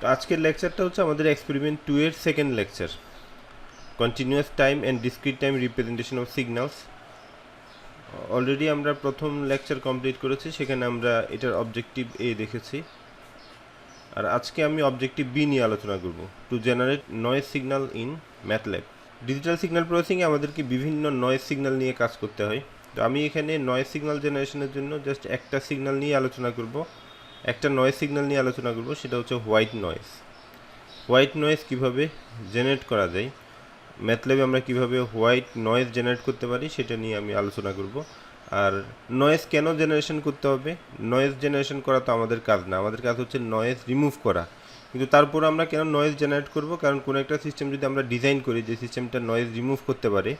তো আজকের লেকচারটা হচ্ছে আমাদের এক্সপেরিমেন্ট 2 এর second lecture, continuous time and discrete time representation of signals. Already আমরা প্রথম লেকচার কমপ্লিট করেছি, সেখানে আমরা এটার অবজেক্টিভ এ দেখেছি। আর আজকে আমি অবজেক্টিভ বি নিয়ে আলোচনা করব, to generate noise signal in MATLAB. Digital signal প্রসেসিংয়ে আমাদেরকে বিভিন্ন নয়েজ সিগন্যাল নিয়ে কাজ করতে হয়। তো আমি এখানে নয়েজ সিগন্যাল জেনারেশনের জন্য জাস্ট একটা সিগন্যাল নিয়ে আলোচনা করব, একটা নয়েজ সিগন্যাল নিয়ে আলোচনা করব, সেটা হচ্ছে হোয়াইট নয়েজ। হোয়াইট নয়েজ কীভাবে জেনারেট করা যায়, ম্যাথল্যাবে আমরা কীভাবে হোয়াইট নয়েজ জেনারেট করতে পারি সেটা নিয়ে আমি আলোচনা করব। আর নয়েজ কেন জেনারেশন করতে হবে? নয়েজ জেনারেশন করা তো আমাদের কাজ না, আমাদের কাজ হচ্ছে নয়েজ রিমুভ করা। কিন্তু তারপর আমরা কেন নয়েজ জেনারেট করব? কারণ কোনো একটা সিস্টেম যদি আমরা ডিজাইন করি যে সিস্টেমটা নয়েজ রিমুভ করতে পারে,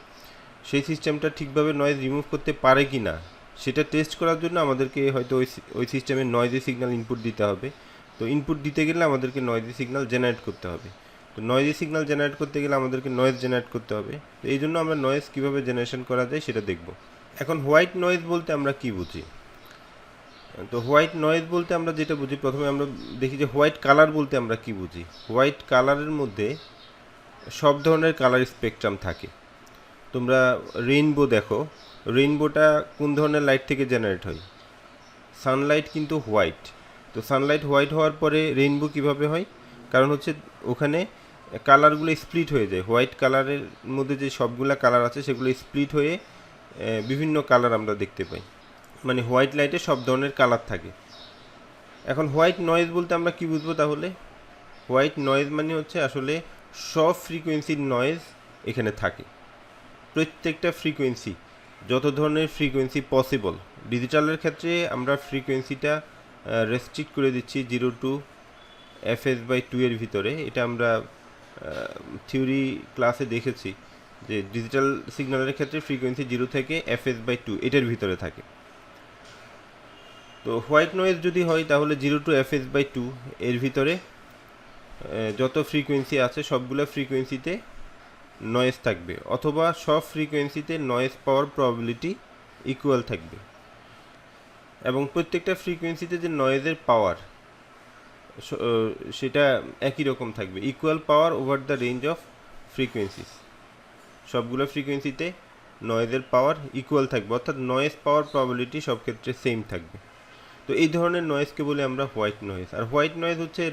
সেই সিস্টেমটা ঠিকভাবে নয়েজ রিমুভ করতে পারে কি না সেটা টেস্ট করার জন্য আমাদেরকে হয়তো ওই সিস্টেমে নয়েজি সিগন্যাল ইনপুট দিতে হবে। তো ইনপুট দিতে গেলে আমাদেরকে নয়েজি সিগন্যাল জেনারেট করতে হবে। তো নয়েজি সিগন্যাল জেনারেট করতে গেলে আমাদেরকে নয়েজ জেনারেট করতে হবে। তো এই জন্য আমরা নয়েজ কীভাবে জেনারেশন করা যায় সেটা দেখব। এখন হোয়াইট নয়েজ বলতে আমরা কি বুঝি? তো হোয়াইট নয়েজ বলতে আমরা যেটা বুঝি, প্রথমে আমরা দেখি যে হোয়াইট কালার বলতে আমরা কি বুঝি। হোয়াইট কালারের মধ্যে সব ধরনের কালার স্পেকট্রাম থাকে। তোমরা রেইনবো দেখো, রেইনবোটা কোন ধরনের লাইট থেকে জেনারেট হয়? সানলাইট কিন্তু হোয়াইট। তো সানলাইট হোয়াইট হওয়ার পরে রেইনবো কিভাবে হয়? কারণ হচ্ছে ওখানে কালারগুলো স্প্লিট হয়ে যায়। হোয়াইট কালারের মধ্যে যে সবগুলা কালার আছে সেগুলো স্প্লিট হয়ে বিভিন্ন কালার আমরা দেখতে পাই। মানে হোয়াইট লাইটে সব ধরনের কালার থাকে। এখন হোয়াইট নয়েজ বলতে আমরা কি বুঝবো তাহলে? হোয়াইট নয়েজ মানে হচ্ছে আসলে সব ফ্রিকোয়েন্সির নয়েজ এখানে থাকে। প্রত্যেকটা ফ্রিকোয়েন্সি, যত ধরনের ফ্রিকোয়েন্সি পসিবল। ডিজিটালের ক্ষেত্রে আমরা ফ্রিকোয়েন্সিটা রেস্ট্রিক্ট করে দিচ্ছি 0 to fs/2 এর ভিতরে। এটা আমরা থিওরি ক্লাসে দেখেছি যে ডিজিটাল সিগন্যালের ক্ষেত্রে ফ্রিকোয়েন্সি 0 থেকে fs/2 এটার ভিতরে থাকে। তো হোয়াইট নয়েজ যদি হয় তাহলে 0 to fs/2 এর ভিতরে যত ফ্রিকোয়েন্সি আছে সবগুলো ফ্রিকোয়েন্সিতে নয়েজ থাকবে, অথবা সব ফ্রিকোয়েন্সিতে নয়েজ পাওয়ার প্রবাবিলিটি ইকুয়াল থাকবে। এবং প্রত্যেকটা ফ্রিকোয়েন্সিতে যে নয়েজের পাওয়ার সেটা একই রকম থাকবে, equal power over the range of frequencies. সবগুলো ফ্রিকোয়েন্সিতে নয়েজের পাওয়ার ইকুয়াল থাকবে, অর্থাৎ নয়েজ পাওয়ার প্রবাবিলিটি সব ক্ষেত্রে সেম থাকবে। তো এই ধরনের নয়েজকে বলি আমরা হোয়াইট নয়েজ। আর হোয়াইট নয়েজ হচ্ছে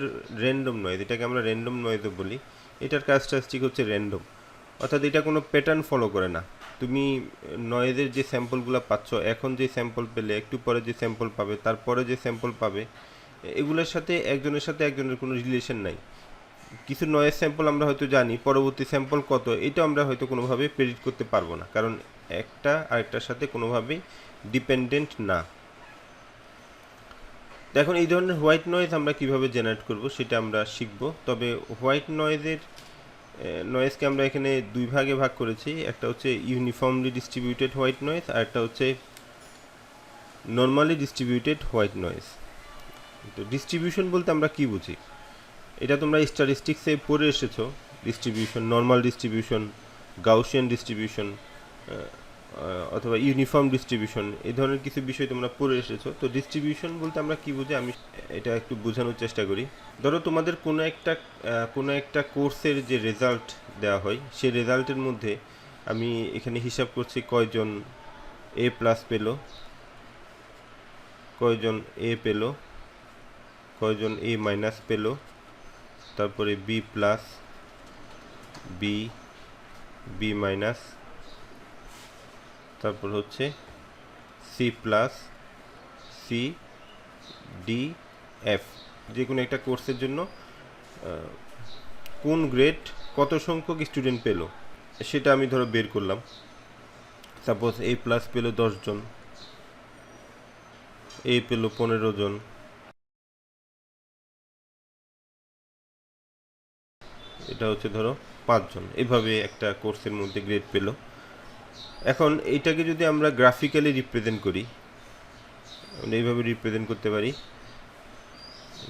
র্যান্ডম নয়েজ, এটাকে আমরা র্যান্ডম নয়েজও বলি। এটার ক্যারেক্টারিস্টিক হচ্ছে র্যান্ডম, অর্থাৎ এটা কোনো প্যাটার্ন ফলো করে না। তুমি নয়েজের যে স্যাম্পলগুলো পাচ্ছ, এখন যে স্যাম্পল পেলে একটু পরে যে স্যাম্পল পাবে, তারপরে যে স্যাম্পল পাবে, এগুলোর সাথে একজনের কোনো রিলেশন নাই। কিছু নয়েজ স্যাম্পল আমরা হয়তো জানি, পরবর্তী স্যাম্পল কত এটা আমরা হয়তো কোনোভাবে প্রেডিক্ট করতে পারবো না, কারণ একটা আরেকটার সাথে কোনোভাবেই ডিপেন্ডেন্ট না। এখন এই ধরনের হোয়াইট নয়েজ আমরা কিভাবে জেনারেট করব সেটা আমরা শিখব। তবে হোয়াইট নয়েজকে আমরা এখানে দুই ভাগে ভাগ করেছি। একটা হচ্ছে ইউনিফর্মলি ডিস্ট্রিবিউটেড হোয়াইট নয়েজ, আর একটা হচ্ছে নর্মালি ডিস্ট্রিবিউটেড হোয়াইট নয়েজ। তো ডিস্ট্রিবিউশন বলতে আমরা কি বুঝি? এটা তোমরা স্ট্যাটিস্টিক্সে পড়ে এসেছো। Distribution, normal distribution, Gaussian distribution অথবা ইউনিফর্ম ডিস্ট্রিবিউশন, এই ধরনের কিছু বিষয় তোমরা পড়ে এসেছো। তো ডিস্ট্রিবিউশন বলতে আমরা কি বুঝি আমি এটা একটু বোঝানোর চেষ্টা করি। ধরো তোমাদের কোনো একটা কোর্সের যে রেজাল্ট দেওয়া হয়, সেই রেজাল্টের মধ্যে আমি এখানে হিসাব করছি কয়জন A+ পেলো, কয়জন A পেলো, কয়জন A- পেলো, তারপরে B+, B, B-, তারপর হচ্ছে C+, C, D, F। যে কোনো একটা কোর্সের জন্য কোন গ্রেড কত সংখ্যক স্টুডেন্ট পেলো সেটা আমি ধরো বের করলাম। সাপোজ A+ পেলো 10 জন, A পেলো 15 জন, এটা হচ্ছে ধরো 5 জন। এভাবে একটা কোর্সের মধ্যে গ্রেড পেলো। এখন এইটাকে যদি আমরা গ্রাফিক্যালি রিপ্রেজেন্ট করি, আমরা এইভাবে রিপ্রেজেন্ট করতে পারি।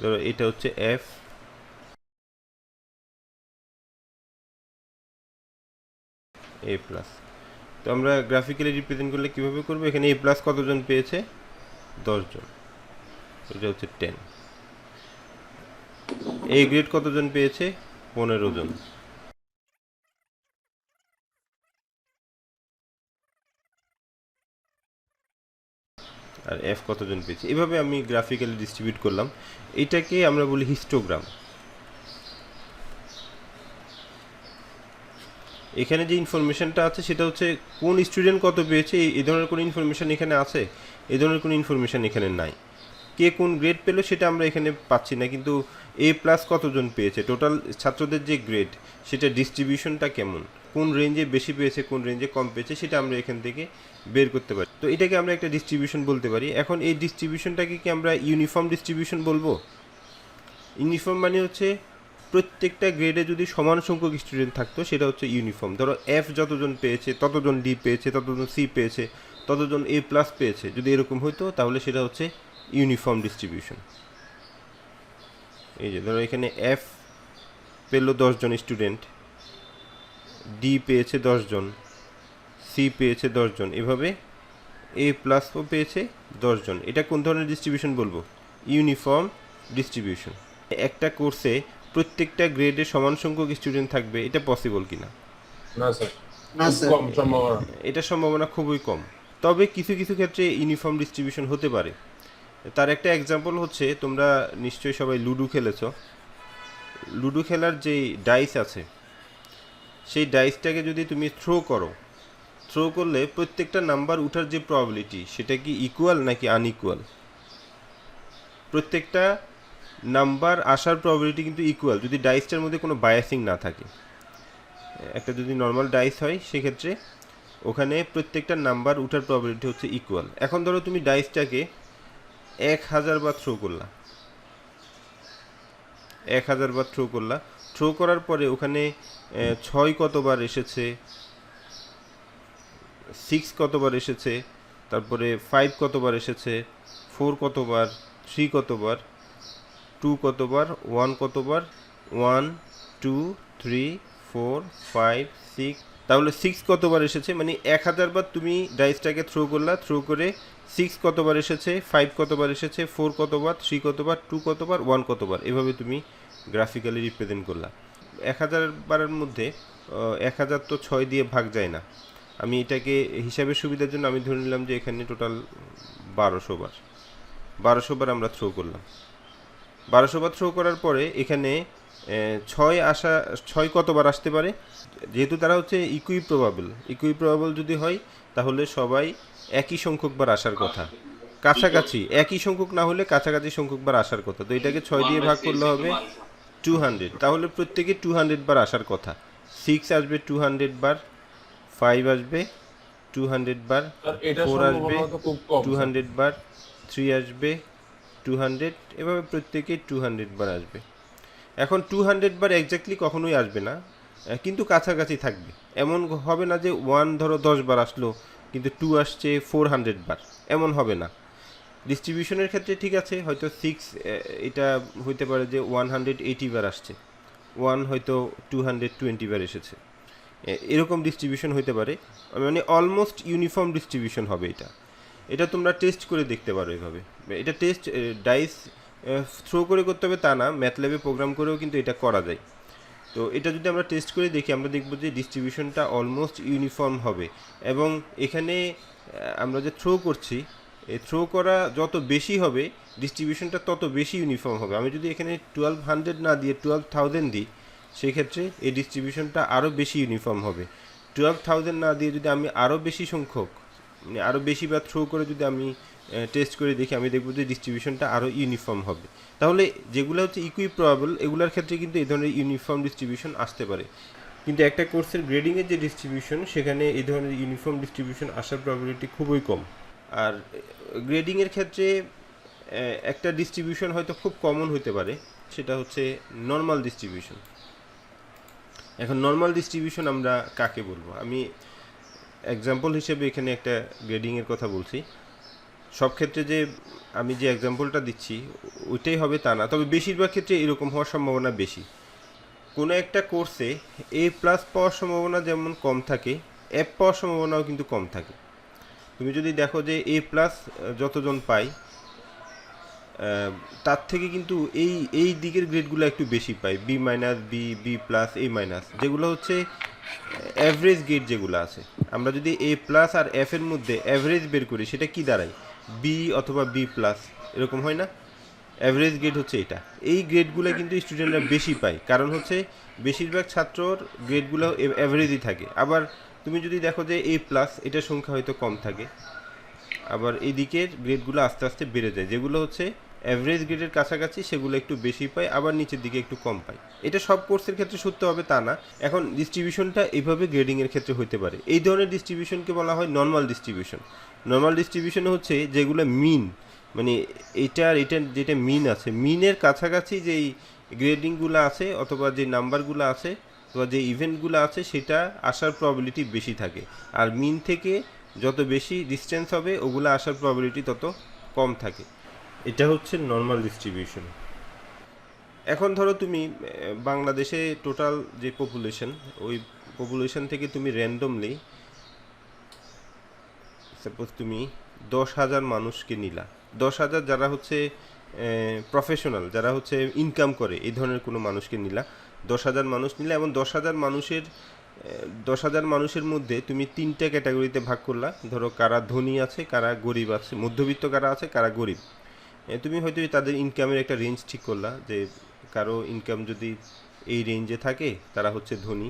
ধরো এটা হচ্ছে F, A+। তো আমরা গ্রাফিক্যালি রিপ্রেজেন্ট করলে কীভাবে করবো? এখানে A+ কতজন পেয়েছে? 10 জন। এটা হচ্ছে 10। এ গ্রেড কতজন পেয়েছে? 15 জন। আর এফ কতজন পেয়েছে? এভাবে আমি গ্রাফিক্যালি ডিস্ট্রিবিউট করলাম। এটাকে আমরা বলি হিস্টোগ্রাম। এখানে যে ইনফরমেশনটা আছে সেটা হচ্ছে কোন স্টুডেন্ট কত পেয়েছে, এই ধরনের কোনো ইনফরমেশন এখানে আছে? এই ধরনের কোনো ইনফরমেশন এখানে নাই। কে কোন গ্রেড পেলো সেটা আমরা এখানে পাচ্ছি না, কিন্তু এ প্লাস কতজন পেয়েছে, টোটাল ছাত্রদের যে গ্রেড সেটা ডিস্ট্রিবিউশনটা কেমন, কোন রেঞ্জে বেশি পেয়েছে কোন রেঞ্জে কম পেয়েছে সেটা আমরা এখান থেকে বের করতে পারি। তো এটাকে আমরা একটা ডিস্ট্রিবিউশন বলতে পারি। এখন এই ডিস্ট্রিবিউশনটাকে কি আমরা ইউনিফর্ম ডিস্ট্রিবিউশন বলবো? ইউনিফর্ম মানে হচ্ছে প্রত্যেকটা গ্রেডে যদি সমান সংখ্যক স্টুডেন্ট থাকতো সেটা হচ্ছে ইউনিফর্ম। ধরো এফ যতজন পেয়েছে ততজন ডি পেয়েছে, ততজন সি পেয়েছে, ততজন এ প্লাস পেয়েছে, যদি এরকম হইতো তাহলে সেটা হচ্ছে ইউনিফর্ম ডিস্ট্রিবিউশন। এই যে ধরো এখানে এফ পেল 10 জন স্টুডেন্ট, ডি পেয়েছে 10 জন, সি পেয়েছে 10 জন, এভাবে এ প্লাসও পেয়েছে 10 জন। এটা কোন ধরনের ডিস্ট্রিবিউশন বলবো? Uniform distribution. একটা কোর্সে প্রত্যেকটা গ্রেডে সমান সংখ্যক স্টুডেন্ট থাকবে, এটা পসিবল কিনা? না স্যার, না খুব স্যার। কম সম্ভাবনা। এটা সম্ভাবনা খুবই কম, তবে কিছু কিছু ক্ষেত্রে ইউনিফর্ম ডিস্ট্রিবিউশন হতে পারে। তার একটা এক্সাম্পল হচ্ছে, তোমরা নিশ্চয়ই সবাই লুডো খেলেছো। লুডো খেলার যে ডাইস আছে সেই ডাইসটাকে যদি তুমি থ্রো করলে প্রত্যেকটা নাম্বার উঠার যে প্রবাবিলিটি সেটা কি ইকুয়াল নাকি আনইকুয়াল? প্রত্যেকটা নাম্বার আসার প্রবাবিলিটি কিন্তু ইকুয়াল যদি ডাইসটার মধ্যে কোনো বায়াসিং না থাকে। একটা যদি নর্মাল ডাইস হয় সেক্ষেত্রে ওখানে প্রত্যেকটা নাম্বার উঠার প্রবাবিলিটি হচ্ছে ইকুয়াল। এখন ধরো তুমি ডাইসটাকে 1000 বার থ্রো করলা, 1000 বার থ্রো করার পরে ওখানে 6 কতবার এসেছে, 6 কতবার এসেছে, তারপরে 5 কতবার এসেছে, 4 কতবার, 3 কতবার, 2 কতবার, 1 কতবার, 1 2 3 4 5 6, তাহলে 6 কতবার এসেছে, মানে 1000 বার তুমি ডাইসটাকে থ্রো করে 6 কতবার এসেছে, 5 কতবার এসেছে, 4 কতবার, 3 কতবার, 2 কতবার, 1 কতবার, এভাবে তুমি গ্রাফিক্যালি রিপ্রেজেন্ট করলা। 1000 বারের মধ্যে 1000 তো 6 দিয়ে ভাগ যায় না। আমি এটাকে হিসাবের সুবিধার জন্য আমি ধরে নিলাম যে এখানে টোটাল 1200 বার আমরা থ্রো করলাম। 1200 বার থ্রো করার পরে এখানে 6 কতবার আসতে পারে, যেহেতু তারা হচ্ছে ইকুইপ্রবাবল যদি হয় তাহলে সবাই একই সংখ্যক বার আসার কথা, কাছাকাছি একই সংখ্যক না হলে কাছাকাছি সংখ্যক বার আসার কথা। তো এটাকে 6 দিয়ে ভাগ করলে হবে 200, তাহলে প্রত্যেকে 200 বার আসার কথা। 6 আসবে 200 বার, 5 আসবে 200 বার, স্যার, এটা 4 আসবে সম্ভাবনা তো খুব কম। 200 বার, 3 আসবে 200, এভাবে প্রত্যেকে 200 বার আসবে। এখন 200 বার এক্স্যাক্টলি কখনোই আসবে না, কিন্তু কাছাকাছি থাকবে। এমন হবে না যে 1 ধরো 10 বার আসলো কিন্তু 2 আসছে 400 বার, এমন হবে না। ডিস্ট্রিবিউশনের ক্ষেত্রে ঠিক আছে, হয়তো 6 এটা হইতে পারে যে 180 বার আসছে, 1 হয়তো 220 বার এসেছে, এরকম ডিস্ট্রিবিউশন হইতে পারে। মানে অলমোস্ট ইউনিফর্ম ডিস্ট্রিবিউশন হবে এটা। এটা তোমরা টেস্ট করে দেখতে পারো এভাবে। এটা টেস্ট ডাইস থ্রো করে করতে হবে তা না, ম্যাথল্যাবে প্রোগ্রাম করেও কিন্তু এটা করা যায়। তো এটা যদি আমরা টেস্ট করে দেখি আমরা দেখব যে ডিস্ট্রিবিউশনটা অলমোস্ট ইউনিফর্ম হবে। এবং এখানে আমরা যে থ্রো করছি, এই থ্রো করা যত বেশি হবে ডিস্ট্রিবিউশনটা তত বেশি ইউনিফর্ম হবে। আমি যদি এখানে 1200 না দিয়ে 12000 দিই সেক্ষেত্রে এই ডিস্ট্রিবিউশনটা আরও বেশি ইউনিফর্ম হবে। 12000 না দিয়ে যদি আমি আরও বেশি সংখ্যক, মানে আরও বেশি বার থ্রো করে যদি আমি টেস্ট করে দেখি আমি দেখব যে ডিস্ট্রিবিউশনটা আরও ইউনিফর্ম হবে। তাহলে যেগুলো হচ্ছে ইকুইপ্রবাবল এগুলোর ক্ষেত্রে কিন্তু এই ধরনের ইউনিফর্ম ডিস্ট্রিবিউশন আসতে পারে। কিন্তু একটা কোর্সের গ্রেডিংয়ের যে ডিস্ট্রিবিউশন সেখানে এই ধরনের ইউনিফর্ম ডিস্ট্রিবিউশন আসার প্রবাবিলিটি খুবই কম। আর গ্রেডিংয়ের ক্ষেত্রে একটা ডিস্ট্রিবিউশন হয়তো খুব কমন হতে পারে, সেটা হচ্ছে নর্মাল ডিস্ট্রিবিউশন। এখন নর্মাল ডিস্ট্রিবিউশন আমরা কাকে বলবো? আমি এক্সাম্পল হিসেবে এখানে একটা গ্রেডিংয়ের কথা বলছি। সব ক্ষেত্রে যে আমি যে এক্সাম্পলটা দিচ্ছি ওইটাই হবে তা না, তবে বেশিরভাগ ক্ষেত্রে এরকম হওয়ার সম্ভাবনা বেশি। কোনো একটা কোর্সে এ প্লাস পাওয়ার সম্ভাবনা যেমন কম থাকে, এফ পাওয়ার সম্ভাবনাও কিন্তু কম থাকে। তুমি যদি দেখো যে এ প্লাস যতজন পায় তার থেকে কিন্তু এই এই দিকের গ্রেডগুলো একটু বেশি পাই, B minus, B, B plus, A minus, যেগুলো হচ্ছে অ্যাভারেজ গ্রেড যেগুলো আছে। আমরা যদি এ প্লাস আর এফ এর মধ্যে অ্যাভারেজ বের করি, সেটা কি দাঁড়ায়? বি অথবা বি প্লাস, এরকম হয় না? অ্যাভারেজ গ্রেড হচ্ছে এটা। এই গ্রেডগুলো কিন্তু স্টুডেন্টরা বেশি পায়, কারণ হচ্ছে বেশিরভাগ ছাত্রর গ্রেডগুলো অ্যাভারেজই থাকে। আবার তুমি যদি দেখো যে এ প্লাস, এটার সংখ্যা হয়তো কম থাকে, আবার এই দিকের গ্রেডগুলো আস্তে আস্তে বেড়ে যায়, যেগুলো হচ্ছে অ্যাভারেজ গ্রেডের কাছাকাছি সেগুলো একটু বেশি পায়, আবার নিচের দিকে একটু কম পায়। এটা সব কোর্সের ক্ষেত্রে সত্য হবে তা না। এখন ডিস্ট্রিবিউশনটা এইভাবে গ্রেডিংয়ের ক্ষেত্রে হতে পারে। এই ধরনের ডিস্ট্রিবিউশনকে বলা হয় নর্মাল ডিস্ট্রিবিউশন। নর্মাল ডিস্ট্রিবিউশন হচ্ছে যেগুলো মিন, মানে এটার যেটা মিন আছে, মিনের কাছাকাছি যেই গ্রেডিংগুলো আছে অথবা যে নাম্বারগুলো আছে অথবা যে ইভেন্টগুলো আছে, সেটা আসার প্রবাবিলিটি বেশি থাকে। আর মিন থেকে যত বেশি ডিস্টেন্স হবে, ওগুলো আসার প্রবাবিলিটি তত কম থাকে। এটা হচ্ছে নর্মাল ডিস্ট্রিবিউশন। এখন ধরো তুমি বাংলাদেশে টোটাল যে পপুলেশন, ওই পপুলেশন থেকে তুমি র্যান্ডমলি সাপোজ তুমি 10,000 মানুষকে নিলা। 10,000 যারা হচ্ছে প্রফেশনাল, যারা হচ্ছে ইনকাম করে, এই ধরনের কোনো মানুষকে নিলা। 10,000 মানুষ নিলা এবং 10,000 মানুষের মধ্যে তুমি 3টে ক্যাটাগরিতে ভাগ করলা। ধরো কারা ধনী আছে, কারা গরিব আছে, মধ্যবিত্ত কারা আছে, কারা গরিব। তুমি হয়তো তাদের ইনকামের একটা রেঞ্জ ঠিক করলা, যে কারো ইনকাম যদি এই রেঞ্জে থাকে তারা হচ্ছে ধনী,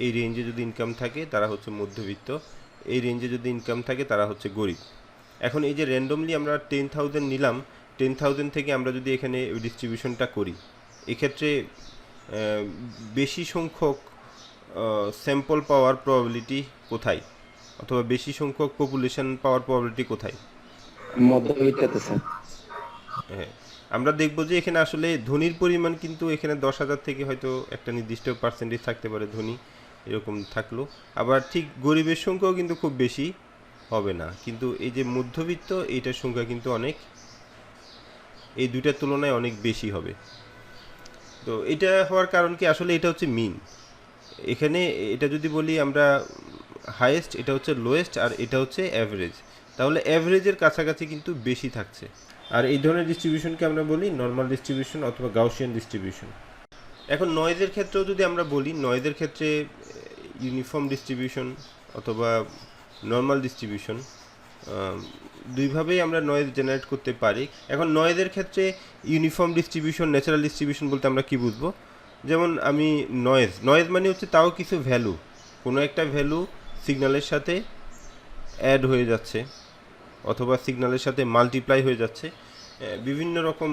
এই রেঞ্জে যদি ইনকাম থাকে তারা হচ্ছে মধ্যবিত্ত, এই রেঞ্জে যদি ইনকাম থাকে তারা হচ্ছে গরিব। এখন এই যে র্যান্ডমলি আমরা 10,000 নিলাম, 10,000 থেকে আমরা যদি এখানে ডিস্ট্রিবিউশনটা করি, এক্ষেত্রে বেশি সংখ্যক স্যাম্পল পাওয়ার প্রবাবিলিটি কোথায়, অথবা বেশি সংখ্যক পপুলেশন পাওয়ার প্রবাবিলিটি কোথায়? মধ্যবিত্ততে স্যার। হ্যাঁ, আমরা দেখব যে এখানে আসলে ধনীর পরিমাণ কিন্তু এখানে 10,000 থেকে হয়তো একটা নির্দিষ্ট পার্সেন্টেজ থাকতে পারে ধনী, এরকম থাকলো। আবার ঠিক গরিবের সংখ্যাও কিন্তু খুব বেশি হবে না, কিন্তু এই যে মধ্যবিত্ত, এইটার সংখ্যা কিন্তু অনেক, এই দুইটার তুলনায় অনেক বেশি হবে। তো এটা হওয়ার কারণ কি? আসলে এটা হচ্ছে মিন। এখানে এটা যদি বলি আমরা হাইয়েস্ট, এটা হচ্ছে লোয়েস্ট, আর এটা হচ্ছে অ্যাভারেজ। তাহলে অ্যাভারেজের কাছাকাছি কিন্তু বেশি থাকছে। আর এই ধরনের ডিস্ট্রিবিউশনকে আমরা বলি নর্মাল ডিস্ট্রিবিউশন অথবা গাউসিয়ান ডিস্ট্রিবিউশন। এখন নয়েজের ক্ষেত্রেও যদি আমরা বলি, নয়েজের ক্ষেত্রে ইউনিফর্ম ডিস্ট্রিবিউশন অথবা নর্মাল ডিস্ট্রিবিউশন, দুইভাবেই আমরা নয়েজ জেনারেট করতে পারি। এখন নয়েজের ক্ষেত্রে ইউনিফর্ম ডিস্ট্রিবিউশন, ন্যাচারাল ডিস্ট্রিবিউশন বলতে আমরা কি বুঝবো? যেমন আমি নয়েজ মানে হচ্ছে তাও কিছু ভ্যালু, কোনো একটা ভ্যালু সিগন্যালের সাথে অ্যাড হয়ে যাচ্ছে অথবা সিগন্যালের সাথে মাল্টিপ্লাই হয়ে যাচ্ছে। বিভিন্ন রকম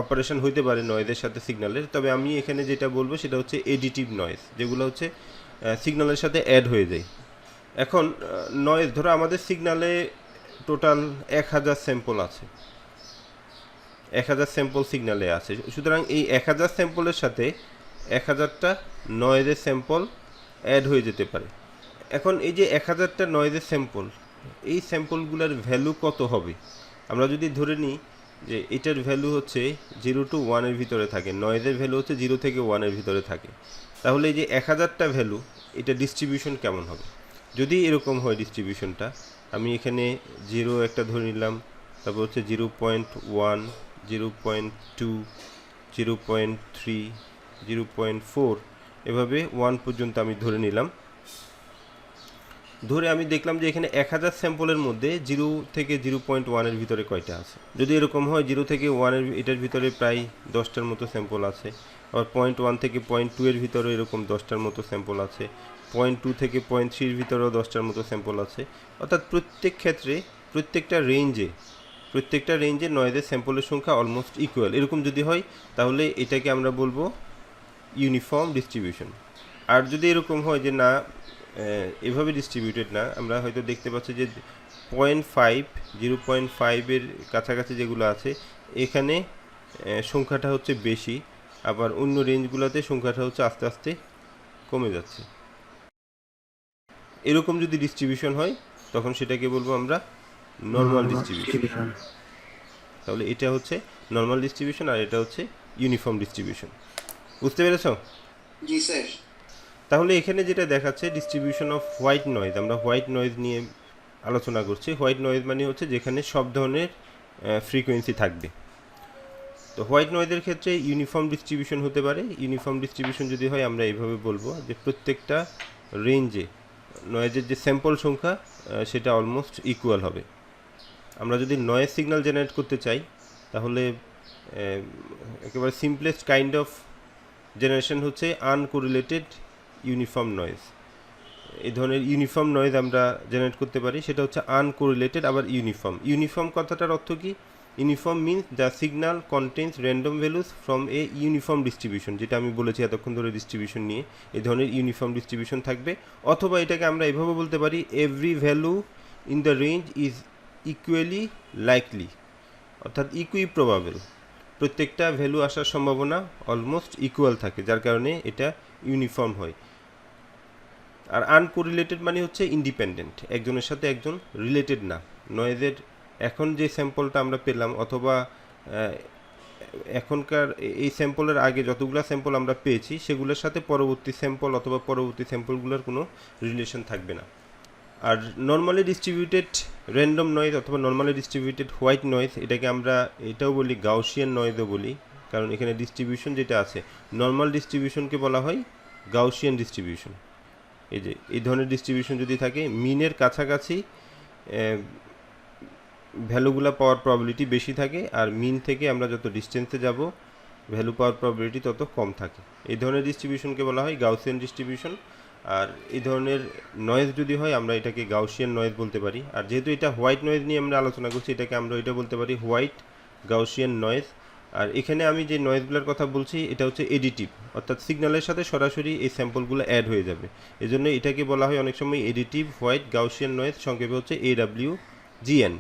অপারেশন হইতে পারে নয়েজের সাথে সিগন্যালের, তবে আমি এখানে যেটা বলবো সেটা হচ্ছে এডিটিভ নয়েজ, যেগুলো হচ্ছে সিগন্যালের সাথে অ্যাড হয়ে যায়। এখন নয়েজ, ধরো আমাদের সিগন্যালে টোটাল 1,000 স্যাম্পল আছে, 1,000 স্যাম্পল সিগন্যালে আছে, সুতরাং এই 1,000 স্যাম্পলের সাথে 1,000টা নয়েজের স্যাম্পল অ্যাড হয়ে যেতে পারে। এখন এই যে 1,000টা নয়েজের স্যাম্পল, এই স্যাম্পলগুলোর ভ্যালু কত হবে? আমরা যদি ধরে নিই যে এটার ভ্যালু হচ্ছে 0 to 1 এর ভিতরে থাকে, নয়েজের ভ্যালু হচ্ছে 0 থেকে 1 এর ভিতরে থাকে, তাহলে এই যে 1,000টা ভ্যালু, এটা ডিস্ট্রিবিউশন কেমন হবে? যদি এরকম হয় ডিস্ট্রিবিউশনটা, আমি এখানে 0 একটা ধরে নিলাম, তারপর হচ্ছে 0.1, 0.2, 0.3, 0.4, এভাবে 1 পর্যন্ত আমি ধরে নিলাম। ধরে আমি দেখলাম যে এখানে 1,000 স্যাম্পলের মধ্যে 0 থেকে 0.1 এর ভিতরে কয়টা আছে। যদি এরকম হয় 0 থেকে 1 এর, এটার ভিতরে প্রায় 10টার মতো স্যাম্পল আছে। আবার 0.1 থেকে 0.2 এর ভিতরে এরকম 10টার মতো স্যাম্পল আছে। 0.2 থেকে 0.3 এর ভিতরেও 10টার মতো স্যাম্পল আছে। অর্থাৎ প্রত্যেক ক্ষেত্রে প্রত্যেকটা রেঞ্জে নয়েজের স্যাম্পলের সংখ্যা অলমোস্ট ইকুয়াল। এরকম যদি হয় তাহলে এটাকে আমরা বলবো ইউনিফর্ম ডিস্ট্রিবিউশন। আর যদি এরকম হয় যে না, এভাবে ডিস্ট্রিবিউটেড না, আমরা হয়তো দেখতে পাচ্ছি যে 0.5 এর কাছাকাছি যেগুলো আছে, এখানে সংখ্যাটা হচ্ছে বেশি, আবার অন্য রেঞ্জগুলোতে সংখ্যাটা হচ্ছে আস্তে আস্তে কমে যাচ্ছে। এরকম যদি ডিস্ট্রিবিউশন হয় তখন সেটাকে বলবো আমরা নর্মাল ডিস্ট্রিবিউশন। তাহলে এটা হচ্ছে নর্মাল ডিস্ট্রিবিউশন আর এটা হচ্ছে ইউনিফর্ম ডিস্ট্রিবিউশন। বুঝতে পেরেছ? জি স্যার। তাহলে এখানে যেটা দেখাচ্ছে ডিস্ট্রিবিউশন অফ হোয়াইট নয়েজ, আমরা হোয়াইট নয়েজ নিয়ে আলোচনা করছি। হোয়াইট নয়েজ মানে হচ্ছে যেখানে সব ধরনের ফ্রিকোয়েন্সি থাকবে। তো হোয়াইট নয়েজের ক্ষেত্রে ইউনিফর্ম ডিস্ট্রিবিউশন হতে পারে। ইউনিফর্ম ডিস্ট্রিবিউশন যদি হয় আমরা এইভাবে বলবো যে প্রত্যেকটা রেঞ্জে নয়েজের যে স্যাম্পল সংখ্যা সেটা অলমোস্ট ইকুয়াল হবে। আমরা যদি নয়েজ সিগন্যাল জেনারেট করতে চাই তাহলে একেবারে সিম্পলেস্ট কাইন্ড অফ জেনারেশন হচ্ছে আনকোরিলেটেড ইউনিফর্ম নয়েজ। এই ধরনের ইউনিফর্ম নয়েজ আমরা জেনারেট করতে পারি, সেটা হচ্ছে আনকোরিলেটেড আবার ইউনিফর্ম। ইউনিফর্ম কথাটার অর্থ কি? Uniform means the signal contains random values from a uniform distribution, যেটা আমি বলেছি এতক্ষণ ধরে ডিস্ট্রিবিউশন নিয়ে। এই ধরনের ইউনিফর্ম ডিস্ট্রিবিউশন থাকবে। অথবা এটাকে আমরা এভাবে বলতে পারি every value in the range is equally likely, অর্থাৎ ইকুই প্রবাবেল। প্রত্যেকটা ভ্যালু আসার সম্ভাবনা অলমোস্ট ইকুয়াল থাকে, যার কারণে এটা ইউনিফর্ম হয়। আর আনকোরিলেটেড মানে হচ্ছে ইন্ডিপেন্ডেন্ট, একজনের সাথে একজন রিলেটেড না। নয়েজের এখন যে স্যাম্পলটা আমরা পেলাম অথবা এখনকার এই স্যাম্পলের আগে যতগুলো স্যাম্পল আমরা পেয়েছি সেগুলোর সাথে পরবর্তী স্যাম্পল অথবা পরবর্তী স্যাম্পলগুলোর কোনো রিলেশন থাকবে না। আর নর্মালি ডিস্ট্রিবিউটেড র্যান্ডম নয়েজ অথবা নর্মালি ডিস্ট্রিবিউটেড হোয়াইট নয়েজ, এটাকে আমরা এটাও বলি গাউসিয়ান নয়েজও বলি, কারণ এখানে ডিস্ট্রিবিউশন যেটা আছে নর্মাল ডিস্ট্রিবিউশনকে বলা হয় গাউসিয়ান ডিস্ট্রিবিউশন। এই যে এই ধরনের ডিস্ট্রিবিউশন যদি থাকে, মিনের কাছাকাছি ভ্যালুগুলো পাওয়ার প্রবাবিলিটি বেশি থাকে, আর মিন থেকে আমরা যত ডিস্টেন্সে যাব ভ্যালু পাওয়ার প্রবাবিলিটি তত কম থাকে। এই ধরনের ডিস্ট্রিবিউশনকে বলা হয় গাউসিয়ান ডিস্ট্রিবিউশন। আর এই ধরনের নয়েজ যদি হয় আমরা এটাকে গাউসিয়ান নয়েজ বলতে পারি। আর যেহেতু এটা হোয়াইট নয়েজ নিয়ে আমরা আলোচনা করছি, এটাকে আমরা এটা বলতে পারি হোয়াইট গাউসিয়ান নয়েজ। আর এখানে আমি যে নয়েজগুলোর কথা বলছি এটা হচ্ছে এডিটিভ, অর্থাৎ সিগন্যালের সাথে সরাসরি এই স্যাম্পলগুলো অ্যাড হয়ে যাবে। এজন্য এটাকে বলা হয় অনেক সময় এডিটিভ হোয়াইট গাউসিয়ান নয়েজ, সংক্ষেপে হচ্ছে AWGN।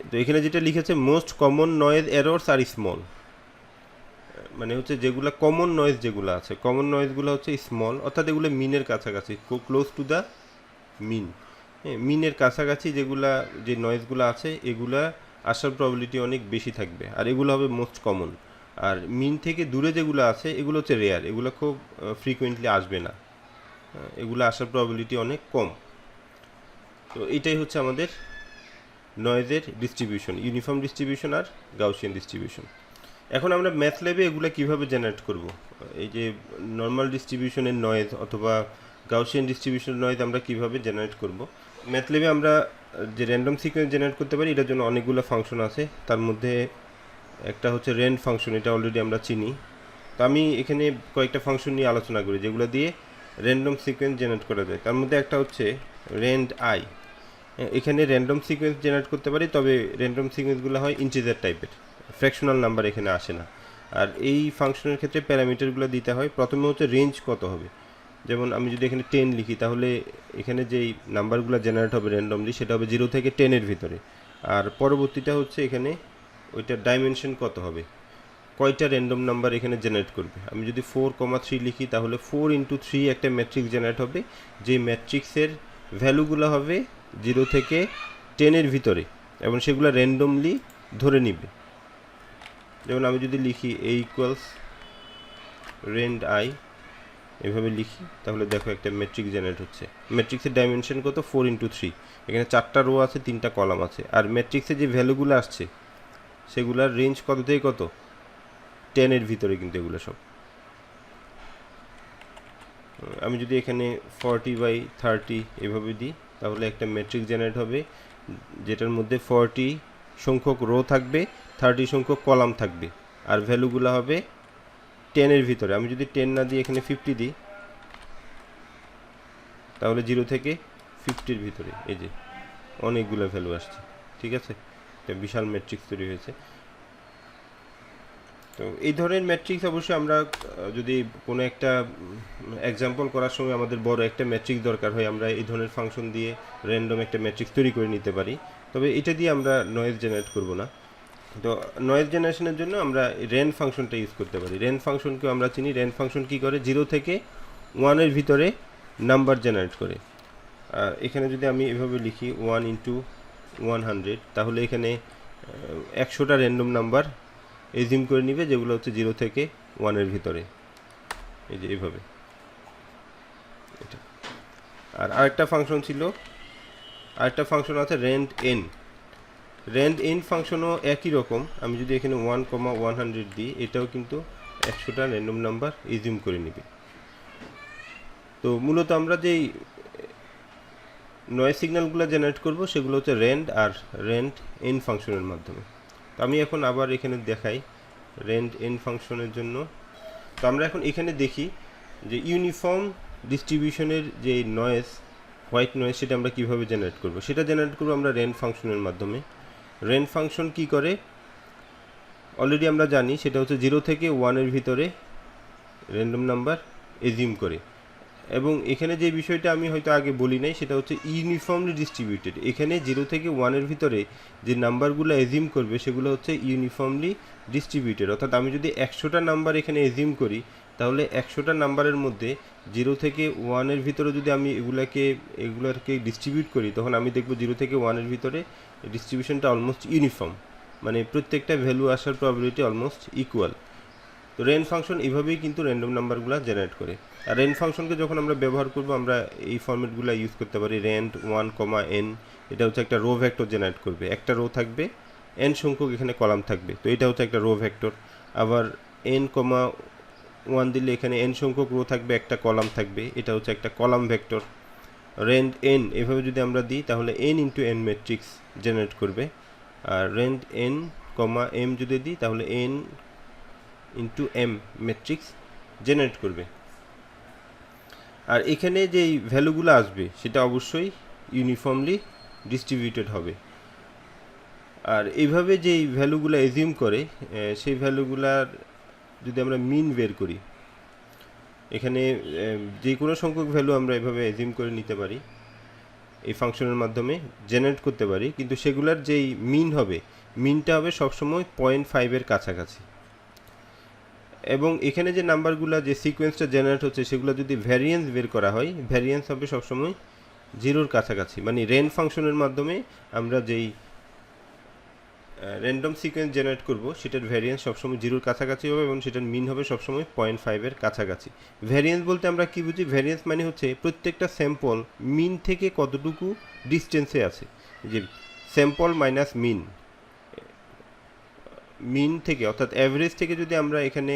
তো এখানে যেটা লিখেছে মোস্ট কমন নয়েজ এরর্স আর স্মল, মানে হচ্ছে যেগুলো কমন নয়েজ যেগুলো আছে, কমন নয়েজগুলো হচ্ছে স্মল, অর্থাৎ এগুলো মিনের কাছাকাছি, ক্লোজ টু দ্য মিন। হ্যাঁ, মিনের কাছাকাছি যেগুলা যে নয়েজগুলো আছে এগুলা আসার প্রবাবিলিটি অনেক বেশি থাকবে, আর এগুলো হবে মোস্ট কমন। আর মিন থেকে দূরে যেগুলো আছে এগুলো হচ্ছে রেয়ার, এগুলো খুব ফ্রিকুয়েন্টলি আসবে না, এগুলো আসার প্রবাবিলিটি অনেক কম। তো এটাই হচ্ছে আমাদের নয়েজের ডিস্ট্রিবিউশন, ইউনিফর্ম ডিস্ট্রিবিউশন আর গাউসিয়ান ডিস্ট্রিবিউশন। এখন আমরা ম্যাথল্যাবে এগুলো কিভাবে জেনারেট করব, এই যে নর্মাল ডিস্ট্রিবিউশনের নয়েজ অথবা গাউসিয়ান ডিস্ট্রিবিউশনের নয়েজ আমরা কিভাবে জেনারেট করব। ম্যাথল্যাবে আমরা যে র্যান্ডম সিকোয়েন্স জেনারেট করতে পারি এটার জন্য অনেকগুলো ফাংশন আছে, তার মধ্যে একটা হচ্ছে রেন্ড ফাংশন, এটা অলরেডি আমরা চিনি। তো আমি এখানে কয়েকটা ফাংশন নিয়ে আলোচনা করি যেগুলো দিয়ে র্যান্ডম সিকোয়েন্স জেনারেট করা যায়। তার মধ্যে একটা হচ্ছে রেন্ড আই। এখানে র্যান্ডম সিকোয়েন্স জেনারেট করতে পারি, তবে র্যান্ডম সিকোয়েন্সগুলো হয় ইন্টিজার টাইপের, ফ্র্যাকশনাল নাম্বার এখানে আসে না। আর এই ফাংশনের ক্ষেত্রে প্যারামিটারগুলো দিতে হয়। প্রথমে হচ্ছে রেঞ্জ কত হবে, যেমন আমি যদি এখানে 10 লিখি তাহলে এখানে যেই নাম্বারগুলো জেনারেট হবে র্যান্ডমলি সেটা হবে 0 থেকে 10-এর ভিতরে। আর পরবর্তীটা হচ্ছে এখানে ওইটার ডাইমেনশন কত হবে, কয়টা র্যান্ডম নাম্বার এখানে জেনারেট করবে। আমি যদি 4,3 লিখি তাহলে 4 × 3 একটা ম্যাট্রিক্স জেনারেট হবে, যে ম্যাট্রিক্সের ভ্যালুগুলো হবে 0 থেকে 10-এর ভিতরে এবং সেগুলো র্যান্ডমলি ধরে নিবে। যেমন আমি যদি লিখি A = রেন্ড আই, এভাবে লিখি তাহলে দেখো একটা ম্যাট্রিক্স জেনারেট হচ্ছে। ম্যাট্রিক্সের ডাইমেনশন কত, 4 × 3, এখানে 4টা রো আছে, 3টা কলাম আছে। আর ম্যাট্রিক্সে যে ভ্যালুগুলো আসছে সেগুলোর রেঞ্জ কত থেকে কত, 10-এর ভিতরে কিন্তু এগুলো সব। আমি যদি এখানে 40/30 এভাবে দিই তাহলে একটা ম্যাট্রিক্স জেনারেট হবে যেটার মধ্যে 40 সংখ্যক রো থাকবে, 30 সংখ্যক কলাম থাকবে, আর ভ্যালুগুলো হবে 10-এর ভিতরে। আমি যদি 10 না দিয়ে এখানে 50 দিই তাহলে 0 থেকে 50-এর ভিতরে এই যে অনেকগুলো ভ্যালু আসছে। ঠিক আছে, একটা বিশাল ম্যাট্রিক্স তৈরি হয়েছে। তো এই ধরনের ম্যাট্রিক্স অবশ্যই আমরা যদি কোনো একটা এক্সাম্পল করার সময় আমাদের বড় একটা ম্যাট্রিক্স দরকার হয়, আমরা এই ধরনের ফাংশন দিয়ে র্যান্ডম একটা ম্যাট্রিক্স তৈরি করে নিতে পারি। তবে এটা দিয়ে আমরা নয়েজ জেনারেট করব না। তো নয়েজ জেনারেশনের জন্য আমরা রেন ফাংশনটা ইউজ করতে পারি। রেন ফাংশনকেও আমরা চিনি। রেন ফাংশন কী করে, 0 থেকে 1-এর ভিতরে নাম্বার জেনারেট করে। আর এখানে যদি আমি এভাবে লিখি 1 × 100 তাহলে এখানে 100টা র্যান্ডম নাম্বার এজিউম করে নিবে যেগুলো হচ্ছে 0 থেকে 1-এর ভিতরে, এই যে এইভাবে এটা। আর আরেকটা ফাংশন ছিল, আরেকটা ফাংশন আছে রেন্ড এন। র্যান্ড এন ফাংশনও একই রকম। আমি যদি এখানে 1,100 দিই, এটাও কিন্তু 100টা র্যান্ডম নাম্বার ইজিউম করে নেবে। তো মূলত আমরা যেই নয়েজ সিগন্যালগুলো জেনারেট করব সেগুলো হচ্ছে র্যান্ড আর র্যান্ড এন ফাংশনের মাধ্যমে। তো আমি এখন আবার এখানে দেখাই র্যান্ড এন ফাংশনের জন্য। তো আমরা এখন এখানে দেখি যে ইউনিফর্ম ডিস্ট্রিবিউশনের যে নয়েজ, হোয়াইট নয়েজ, সেটা আমরা কীভাবে জেনারেট করব। সেটা জেনারেট করব আমরা র্যান্ড ফাংশনের মাধ্যমে। র্যান্ড ফাংশন কি করে অলরেডি আমরা জানি, সেটা হচ্ছে 0 থেকে 1-এর ভিতরে র্যান্ডম নাম্বার এজিউম করে। এবং এখানে যে বিষয়টা আমি হয়তো আগে বলি নাই, সেটা হচ্ছে ইউনিফর্মলি ডিস্ট্রিবিউটেড। এখানে 0 থেকে 1-এর ভিতরে যে নাম্বারগুলো এজিউম করবে সেগুলো হচ্ছে ইউনিফর্মলি ডিস্ট্রিবিউটেড। অর্থাৎ আমি যদি 100টা নাম্বার এখানে এজিউম করি, তাহলে 100টা নাম্বারের মধ্যে 0 থেকে 1-এর ভিতরে যদি আমি এগুলোকে ডিস্ট্রিবিউট করি, তখন আমি দেখব 0 থেকে 1-এর ভিতরে ডিস্ট্রিবিউশনটা অলমোস্ট ইউনিফর্ম, মানে প্রত্যেকটা ভ্যালু আসার প্রবাবিলিটি অলমোস্ট ইকুয়াল। তো রেন ফাংশন এইভাবেই কিন্তু র্যান্ডম নাম্বারগুলো জেনারেট করে। আর রেন ফাংশনকে যখন আমরা ব্যবহার করব, আমরা এই ফরম্যাটগুলো ইউজ করতে পারি। র্যান্ড 1,n, এটা হচ্ছে একটা রো ভেক্টর জেনারেট করবে। একটা রো থাকবে, n সংখ্যক এখানে কলাম থাকবে, তো এটা হচ্ছে একটা রো ভেক্টর। আবার n,1 দিলে এখানে n সংখ্যক রো থাকবে, একটা কলাম থাকবে, এটা হচ্ছে একটা কলাম ভেক্টর। র্যান্ড n এভাবে যদি আমরা দিই, তাহলে n into n matrix generate করবে। আর র্যান্ড n, m যদি দিই, তাহলে n into m matrix generate করবে। আর এখানে যেই ভ্যালুগুলো আসবে সেটা অবশ্যই ইউনিফর্মলি ডিস্ট্রিবিউটেড হবে। আর এইভাবে যেই ভ্যালুগুলো এজিউম করে, সেই ভ্যালুগুলার যদি আমরা মিন বের করি, এখানে যে কোনো সংখ্যক ভ্যালু আমরা এভাবে এজিউম করে নিতে পারি, এই ফাংশনের মাধ্যমে জেনারেট করতে পারি। কিন্তু সেগুলার যেই মিন হবে, মিনটা হবে সবসময় 0.5-এর কাছাকাছি। এবং এখানে যে নাম্বারগুলো, যে সিকোয়েন্সটা জেনারেট হচ্ছে, সেগুলো যদি ভ্যারিয়েন্স বের করা হয়, ভ্যারিয়েন্স হবে সবসময় 0-র কাছাকাছি। মানে রেন ফাংশনের মাধ্যমে আমরা যেই র্যান্ডম সিকোয়েন্স জেনারেট করব, সেটার ভ্যারিয়েন্স সবসময় 0-র কাছাকাছি হবে এবং সেটার মিন হবে সবসময় 0.5-এর কাছাকাছি। ভ্যারিয়েন্স বলতে আমরা কি বুঝি? ভ্যারিয়েন্স মানে হচ্ছে প্রত্যেকটা স্যাম্পল মিন থেকে কতটুকু ডিস্টেন্সে আছে। যে স্যাম্পল মাইনাস মিন, মিন থেকে অর্থাৎ অ্যাভারেজ থেকে যদি আমরা এখানে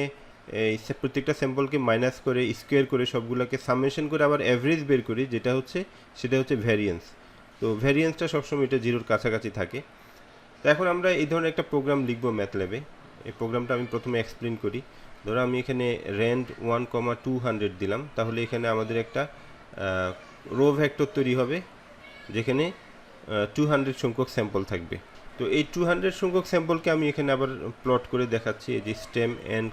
এই প্রত্যেকটা স্যাম্পলকে মাইনাস করে স্কোয়ার করে সবগুলোকে সামেশন করে আবার অ্যাভারেজ বের করি, সেটা হচ্ছে ভ্যারিয়েন্স। তো ভ্যারিয়েন্সটা সবসময় এটা 0-র কাছাকাছি থাকে। তো এখন আমরা এই ধরনের একটা প্রোগ্রাম লিখব ম্যাথল্যাবে। এই প্রোগ্রামটা আমি প্রথমে এক্সপ্লেন করি। ধরো আমি এখানে র্যান্ড 1,200 দিলাম, তাহলে এখানে আমাদের একটা রো ভেক্টর তৈরি হবে যেখানে 200 সংখ্যক স্যাম্পল থাকবে। তো এই 200 সংখ্যক স্যাম্পলকে আমি এখানে আবার প্লট করে দেখাচ্ছি। এই যে স্টেম n,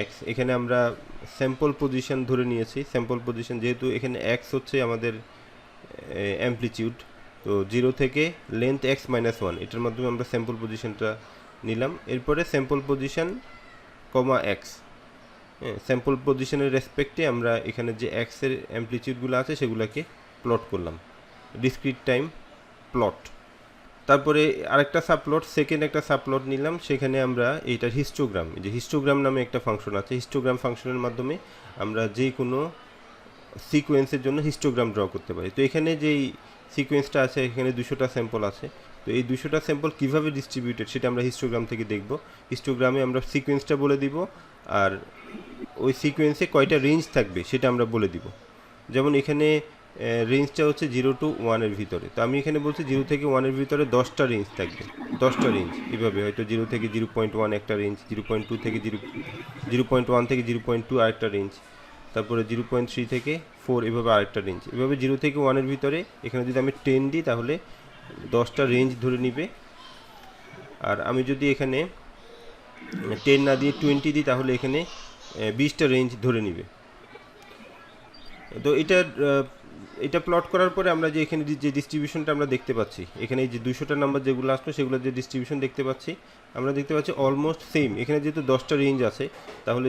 x, এখানে আমরা স্যাম্পল পজিশন ধরে নিয়েছি। স্যাম্পল পজিশন যেহেতু এখানে x হচ্ছে আমাদের অ্যামপ্লিটিউড, তো 0 থেকে লেন্থ x-1, এটার মাধ্যমে আমরা স্যাম্পল পজিশনটা নিলাম। এরপরে স্যাম্পল পজিশন, x, স্যাম্পল পজিশনের রেসপেক্টে আমরা এখানে যে x-এর অ্যামপ্লিটিউডগুলো আছে সেগুলোকে প্লট করলাম, ডিসক্রিট টাইম প্লট। তারপরে আরেকটা সাবপ্লট, সেকেন্ড একটা সাবপ্লট নিলাম, সেখানে আমরা এইটার হিস্টোগ্রাম, যে হিস্টোগ্রাম নামে একটা ফাংশন আছে, হিস্টোগ্রাম ফাংশনের মাধ্যমে আমরা যে কোনো সিকোয়েন্সের জন্য হিস্টোগ্রাম ড্র করতে পারি। তো এখানে যেই সিকোয়েন্সটা আছে, এখানে 200টা স্যাম্পল আছে। তো এই 200টা স্যাম্পল কীভাবে ডিস্ট্রিবিউটেড সেটা আমরা হিস্টোগ্রাম থেকে দেখব। হিস্টোগ্রামে আমরা সিকোয়েন্সটা বলে দিব, আর ওই সিকোয়েন্সে কয়টা রেঞ্জ থাকবে সেটা আমরা বলে দিব। যেমন এখানে রেঞ্জটা হচ্ছে 0 to 1-এর ভিতরে। তো আমি এখানে বলছি 0 থেকে 1-এর ভিতরে 10টা রেঞ্জ থাকবে, 10টা রেঞ্জ। এভাবে হয়তো 0 থেকে 0.1 একটা রেঞ্জ, 0.2 থেকে 0.1 থেকে 0.2 আরেকটা রেঞ্জ, তারপরে 0.3 থেকে 4 এভাবে আরেকটা রেঞ্জ। এভাবে 0 থেকে 1-এর ভিতরে এখানে যদি আমি 10 দিই, তাহলে 10টা রেঞ্জ ধরে নিবে। আর আমি যদি এখানে 10 না দিয়ে 20 দিই, তাহলে এখানে 20টা রেঞ্জ ধরে নিবে। তো এটা প্লট করার পরে আমরা যে এখানে যে ডিস্ট্রিবিউশনটা আমরা দেখতে পাচ্ছি, এখানে এই যে 200টা নাম্বার যেগুলো আসলো সেগুলো যে ডিস্ট্রিবিউশন দেখতে পাচ্ছি, আমরা দেখতে পাচ্ছি অলমোস্ট সেম। এখানে যেহেতু 10টা রেঞ্জ আছে, তাহলে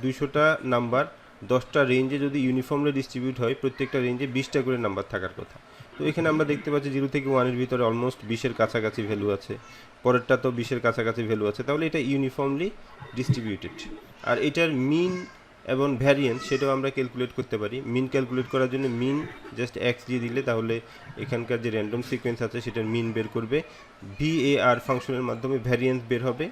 200টা নাম্বার 10টা রেঞ্জে যদি ইউনিফর্মলি ডিস্ট্রিবিউট হয়, প্রত্যেকটা রেঞ্জে 20টা করে নাম্বার থাকার কথা। তো এখানে আমরা দেখতে পাচ্ছি 0 থেকে 1-এর ভিতরে অলমোস্ট 20-এর কাছাকাছি ভ্যালু আছে, পরেরটা তো 20-এর কাছাকাছি ভ্যালু আছে, তাহলে এটা ইউনিফর্মলি ডিস্ট্রিবিউটেড। আর এটার মিন এবং ভ্যারিয়েন্স সেটাও আমরা ক্যালকুলেট করতে পারি। মিন ক্যালকুলেট করার জন্য মিন জাস্ট এক্স দিয়ে দিলে তাহলে এখানকার যে র্যান্ডম সিকোয়েন্স আছে সেটার মিন বের করবে। VAR ফাংশনের মাধ্যমে ভ্যারিয়েন্স বের হবে,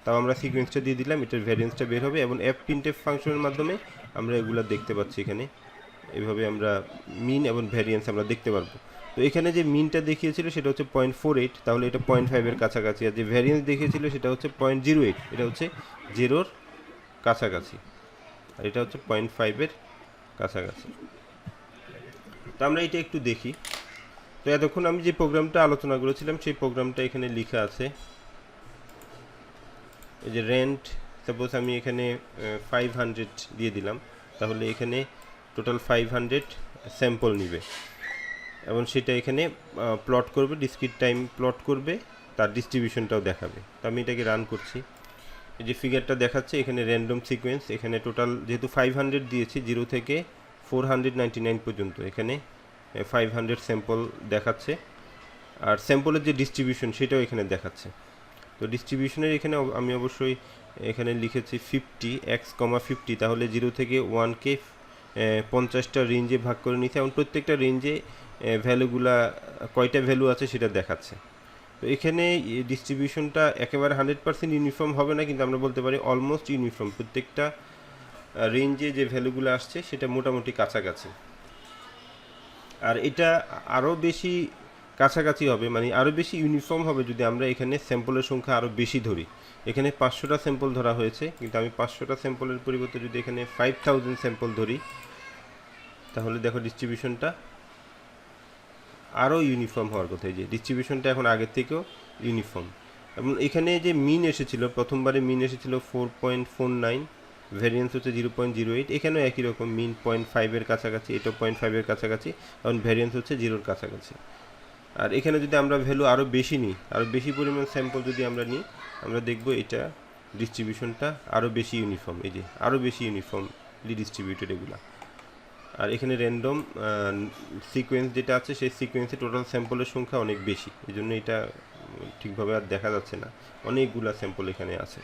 তাও আমরা সিকোয়েন্সটা দিয়ে দিলাম, এটার ভ্যারিয়েন্সটা বের হবে। এবং fprintf ফাংশনের মাধ্যমে আমরা এগুলো দেখতে পাচ্ছি এখানে, এভাবে আমরা মিন এবং ভ্যারিয়েন্স আমরা দেখতে পারবো। তো এখানে যে মিনটা দেখিয়েছিল সেটা হচ্ছে 0.48, তাহলে এটা 0.5-এর কাছাকাছি। আর যে ভ্যারিয়েন্স দেখিয়েছিল সেটা হচ্ছে 0.08, এটা হচ্ছে 0-র কাছাকাছি, আর এটা হচ্ছে 0.5-এর কাছাকাছি। তো আমরা এটা একটু দেখি। তো এতক্ষণ আমি যে প্রোগ্রামটা আলোচনা করেছিলাম সেই প্রোগ্রামটা এখানে লেখা আছে। এই যে রেন্ট, সাপোজ আমি এখানে 500 দিয়ে দিলাম, তাহলে এখানে টোটাল 500 স্যাম্পল নিবে এবং সেটা এখানে প্লট করবে, ডিসক্রিট টাইম প্লট করবে, তার ডিস্ট্রিবিউশনটাও দেখাবে। তো আমি এটাকে রান করছি। এই যে ফিগারটা দেখাচ্ছে এখানে র্যান্ডম সিকোয়েন্স, এখানে টোটাল যেহেতু 500 দিয়েছি 0 থেকে 499 পর্যন্ত, এখানে 500 স্যাম্পল দেখাচ্ছে। আর স্যাম্পলের যে ডিস্ট্রিবিউশন সেটাও এখানে দেখাচ্ছে। তো ডিস্ট্রিবিউশনের এখানে আমি অবশ্যই এখানে লিখেছি 50x,50, তাহলে 0 থেকে 1কে 50টা রেঞ্জে ভাগ করে নিতে এবং প্রত্যেকটা রেঞ্জে ভ্যালুগুলা কয়টা ভ্যালু আছে সেটা দেখাচ্ছে। তো এখানে ডিস্ট্রিবিউশনটা একেবারে 100% ইউনিফর্ম হবে না, কিন্তু আমরা বলতে পারি অলমোস্ট ইউনিফর্ম। প্রত্যেকটা রেঞ্জে যে ভ্যালুগুলো আসছে সেটা মোটামুটি কাছাকাছি। আর এটা আরও বেশি কাছাকাছি হবে, মানে আরও বেশি ইউনিফর্ম হবে যদি আমরা এখানে স্যাম্পলের সংখ্যা আরও বেশি ধরি। এখানে 500টা স্যাম্পল ধরা হয়েছে, কিন্তু আমি 500টা স্যাম্পলের পরিবর্তে যদি এখানে 5000 স্যাম্পল ধরি, তাহলে দেখো ডিস্ট্রিবিউশনটা আরও ইউনিফর্ম হওয়ার কথা। এই যে ডিস্ট্রিবিউশনটা এখন আগের থেকেও ইউনিফর্ম। এবং এখানে যে মিন এসেছিল, প্রথমবারে মিন এসেছিল 4.49, ভ্যারিয়েন্স হচ্ছে 0.08, এখানেও একই রকম মিন 0.5-এর কাছাকাছি, এটাও 0.5-এর কাছাকাছি, এবং ভ্যারিয়েন্স হচ্ছে 0-র কাছাকাছি। আর এখানে যদি আমরা ভ্যালু আরও বেশি নিই, আরও বেশি পরিমাণ স্যাম্পল যদি আমরা নিই, আমরা দেখব এটা ডিস্ট্রিবিউশনটা আরও বেশি ইউনিফর্ম। এই যে আরও বেশি ইউনিফর্মলি ডিস্ট্রিবিউটেড এগুলা। আর এখানে র্যান্ডম সিকোয়েন্স যেটা আছে সেই সিকোয়েন্সে টোটাল স্যাম্পলের সংখ্যা অনেক বেশি, এই জন্য এটা ঠিকভাবে আর দেখা যাচ্ছে না, অনেকগুলা স্যাম্পল এখানে আছে।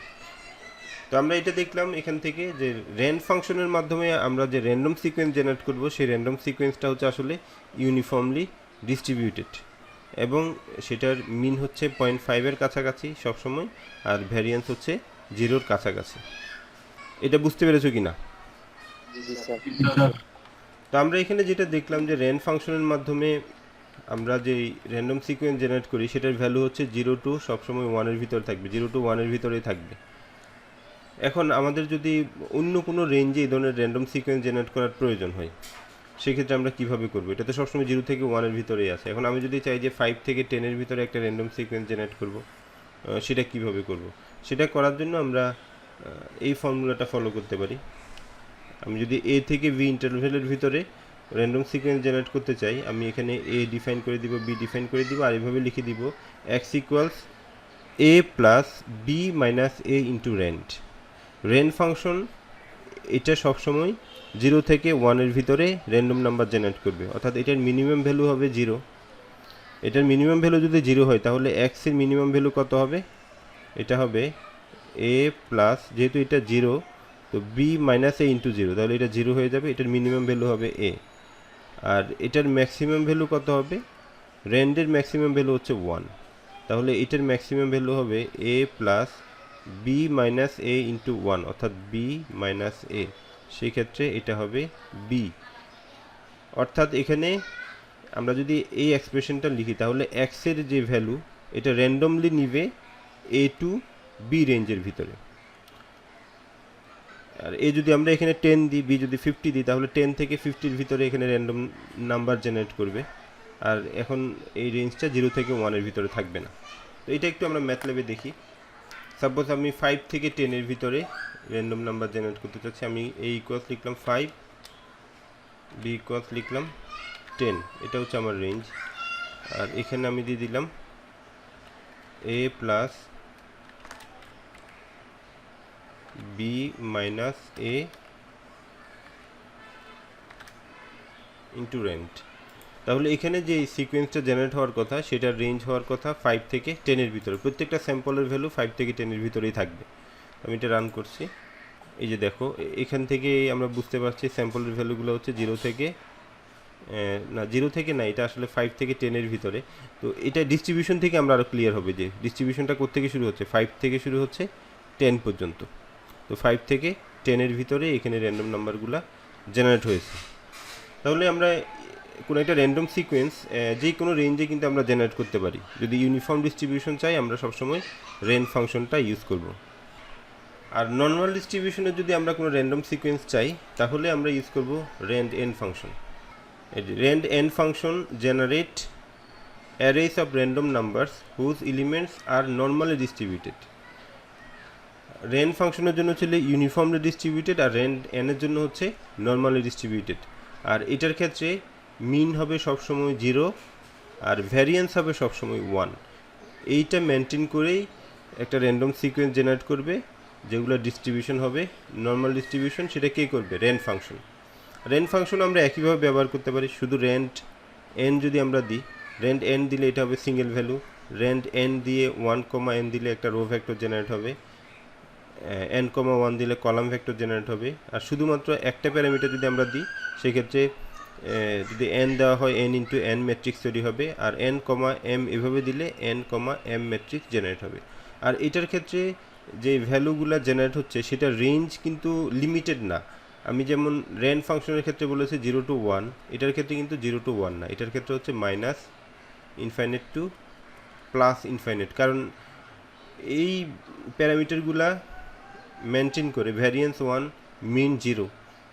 তো আমরা এটা দেখলাম এখান থেকে যে র্যান্ড ফাংশনের মাধ্যমে আমরা যে র্যান্ডম সিকোয়েন্স জেনারেট করব, সেই র্যান্ডম সিকোয়েন্সটা হচ্ছে আসলে ইউনিফর্মলি ডিস্ট্রিবিউটেড এবং সেটার মিন হচ্ছে 0.5-এর কাছাকাছি সবসময়, আর ভ্যারিয়েন্স হচ্ছে 0-র কাছাকাছি। এটা বুঝতে পেরেছো কি না? জি স্যার। তো আমরা এখানে যেটা দেখলাম যে র্যান্ড ফাংশনের মাধ্যমে আমরা যেই র্যান্ডম সিকোয়েন্স জেনারেট করি সেটার ভ্যালু হচ্ছে 0 to সবসময় 1-এর ভিতরে থাকবে, 0 to 1-এর ভিতরেই থাকবে। এখন আমাদের যদি অন্য কোনো রেঞ্জে এই ধরনের র্যান্ডম সিকোয়েন্স জেনারেট করার প্রয়োজন হয়, সেক্ষেত্রে আমরা কীভাবে করবো? এটা তো সবসময় 0 থেকে 1-এর ভিতরেই আছে। এখন আমি যদি চাই যে 5 থেকে 10-এর ভিতরে একটা র্যান্ডম সিকোয়েন্স জেনারেট করব, সেটা কিভাবে করব? সেটা করার জন্য আমরা এই ফর্মুলাটা ফলো করতে পারি। আমি যদি A থেকে V ইন্টারভ্যালের ভিতরে র্যান্ডম সিকোয়েন্স জেনারেট করতে চাই, আমি এখানে A ডিফাইন করে দিব, B ডিফাইন করে দিব, আর এইভাবে লিখে দিব x equals A plus B minus A into rent. Rent function এটা সবসময় 0 থেকে 1-এর ভিতরে র্যান্ডম নাম্বার জেনারেট করবে, অর্থাৎ এটার মিনিমাম ভ্যালু হবে 0। এটার মিনিমাম ভ্যালু যদি 0 হয় তাহলে x এর মিনিমাম ভ্যালু কত হবে? এটা হবে A প্লাস, যেহেতু এটা 0 তো B মাইনাস A ইন্টু 0, তাহলে এটা 0 হয়ে যাবে, এটার মিনিমাম ভ্যালু হবে A। আর এটার ম্যাক্সিমাম ভ্যালু কত হবে? র্যান্ডের ম্যাক্সিমাম ভ্যালু হচ্ছে 1, তাহলে এটার ম্যাক্সিমাম ভ্যালু হবে A plus B minus A into 1, অর্থাৎ B মাইনাস A। সেই ক্ষেত্রে এটা হবে B। অর্থাৎ এখানে আমরা যদি এই এক্সপ্রেশনটা লিখি তাহলে x এর যে ভ্যালু এটা র্যান্ডমলি নিবে A টু B রেঞ্জের ভিতরে। আর এ যদি আমরা এখানে 10 দিই, B যদি 50 দিই, তাহলে 10 থেকে 50-এর ভিতরে এখানে র্যান্ডম নাম্বার জেনারেট করবে। আর এখন এই রেঞ্জটা 0 থেকে 1-এর ভিতরে থাকবে না। তো এটা একটু আমরা ম্যাথল্যাবে দেখি। সাপোজ আমি 5 থেকে 10-এর ভিতরে র্যান্ডম নাম্বার জেনারেট করতে চাচ্ছি। আমি A ইকুয়ালস লিখলাম 5, B ইকুয়ালস লিখলাম 10, এটা হচ্ছে আমার রেঞ্জ। আর এখানে আমি দিয়ে দিলাম A plus B minus A into rent. তাহলে এখানে যে সিকোয়েন্সটা জেনারেট হওয়ার কথা সেটার রেঞ্জ হওয়ার কথা 5 থেকে 10-এর ভিতরে, প্রত্যেকটা স্যাম্পলের ভ্যালু 5 থেকে 10-এর ভিতরেই থাকবে। আমি এটা রান করছি, এই যে দেখো এখান থেকে আমরা বুঝতে পারছি স্যাম্পলের ভ্যালুগুলো হচ্ছে 0 থেকে না 0 থেকে না, এটা আসলে 5 থেকে 10-এর ভিতরে। তো এটা ডিস্ট্রিবিউশন থেকে আমরা আরও ক্লিয়ার হবে যে ডিস্ট্রিবিউশনটা কোত্থেকে শুরু হচ্ছে, 5 থেকে শুরু হচ্ছে 10 পর্যন্ত। তো 5 থেকে 10-এর ভিতরে এখানে র্যান্ডম নাম্বারগুলো জেনারেট হয়েছে। তাহলে আমরা কোনো একটা র্যান্ডম সিকোয়েন্স যে কোনো রেঞ্জে কিন্তু আমরা জেনারেট করতে পারি। যদি ইউনিফর্ম ডিস্ট্রিবিউশন চাই আমরা সবসময় রেঞ্জ ফাংশনটা ইউজ করব। আর নর্মাল ডিস্ট্রিবিউশনে যদি আমরা কোনো র্যান্ডম সিকোয়েন্স চাই তাহলে আমরা ইউজ করব rand n function. Rand n function generate arrays of random numbers whose elements are normally distributed. Rand ফাংশনের জন্য হচ্ছে ইউনিফর্মলি ডিস্ট্রিবিউটেড, আর রেন্ড এনের জন্য হচ্ছে নর্মালি ডিস্ট্রিবিউটেড। আর এটার ক্ষেত্রে মিন হবে সবসময় 0 আর ভ্যারিয়েন্স হবে সবসময় 1। এইটা মেনটেন করেই একটা র্যান্ডম সিকোয়েন্স জেনারেট করবে, যেগুলো ডিস্ট্রিবিউশন হবে নর্মাল ডিস্ট্রিবিউশন, সেটা কে করবে? রেন্ড ফাংশন। রেন্ড ফাংশন আমরা একইভাবে ব্যবহার করতে পারি, শুধু রেন্ড এন যদি আমরা দিই, রেন্ড এন দিলে এটা হবে সিঙ্গেল ভ্যালু, রেন্ড এন দিয়ে 1, n দিলে একটা রো ভেক্টর জেনারেট হবে, n,1 দিলে কলাম ভেক্টর জেনারেট হবে। আর শুধুমাত্র একটা প্যারামিটার যদি আমরা দিই সেক্ষেত্রে যদি n দেওয়া হয় n×n ম্যাট্রিক্স তৈরি হবে, আর n,m এভাবে দিলে n,m ম্যাট্রিক্স জেনারেট হবে। আর এটার ক্ষেত্রে যে ভ্যালুগুলো জেনারেট হচ্ছে সেটা রেঞ্জ কিন্তু লিমিটেড না। আমি যেমন রেন্ড ফাংশনের ক্ষেত্রে বলেছি 0 to 1, এটার ক্ষেত্রে কিন্তু 0 to 1 না, এটার ক্ষেত্রে হচ্ছে -∞ to +∞, কারণ এই প্যারামিটারগুলা মেনটেন করে ভ্যারিয়েন্স 1, মিন 0,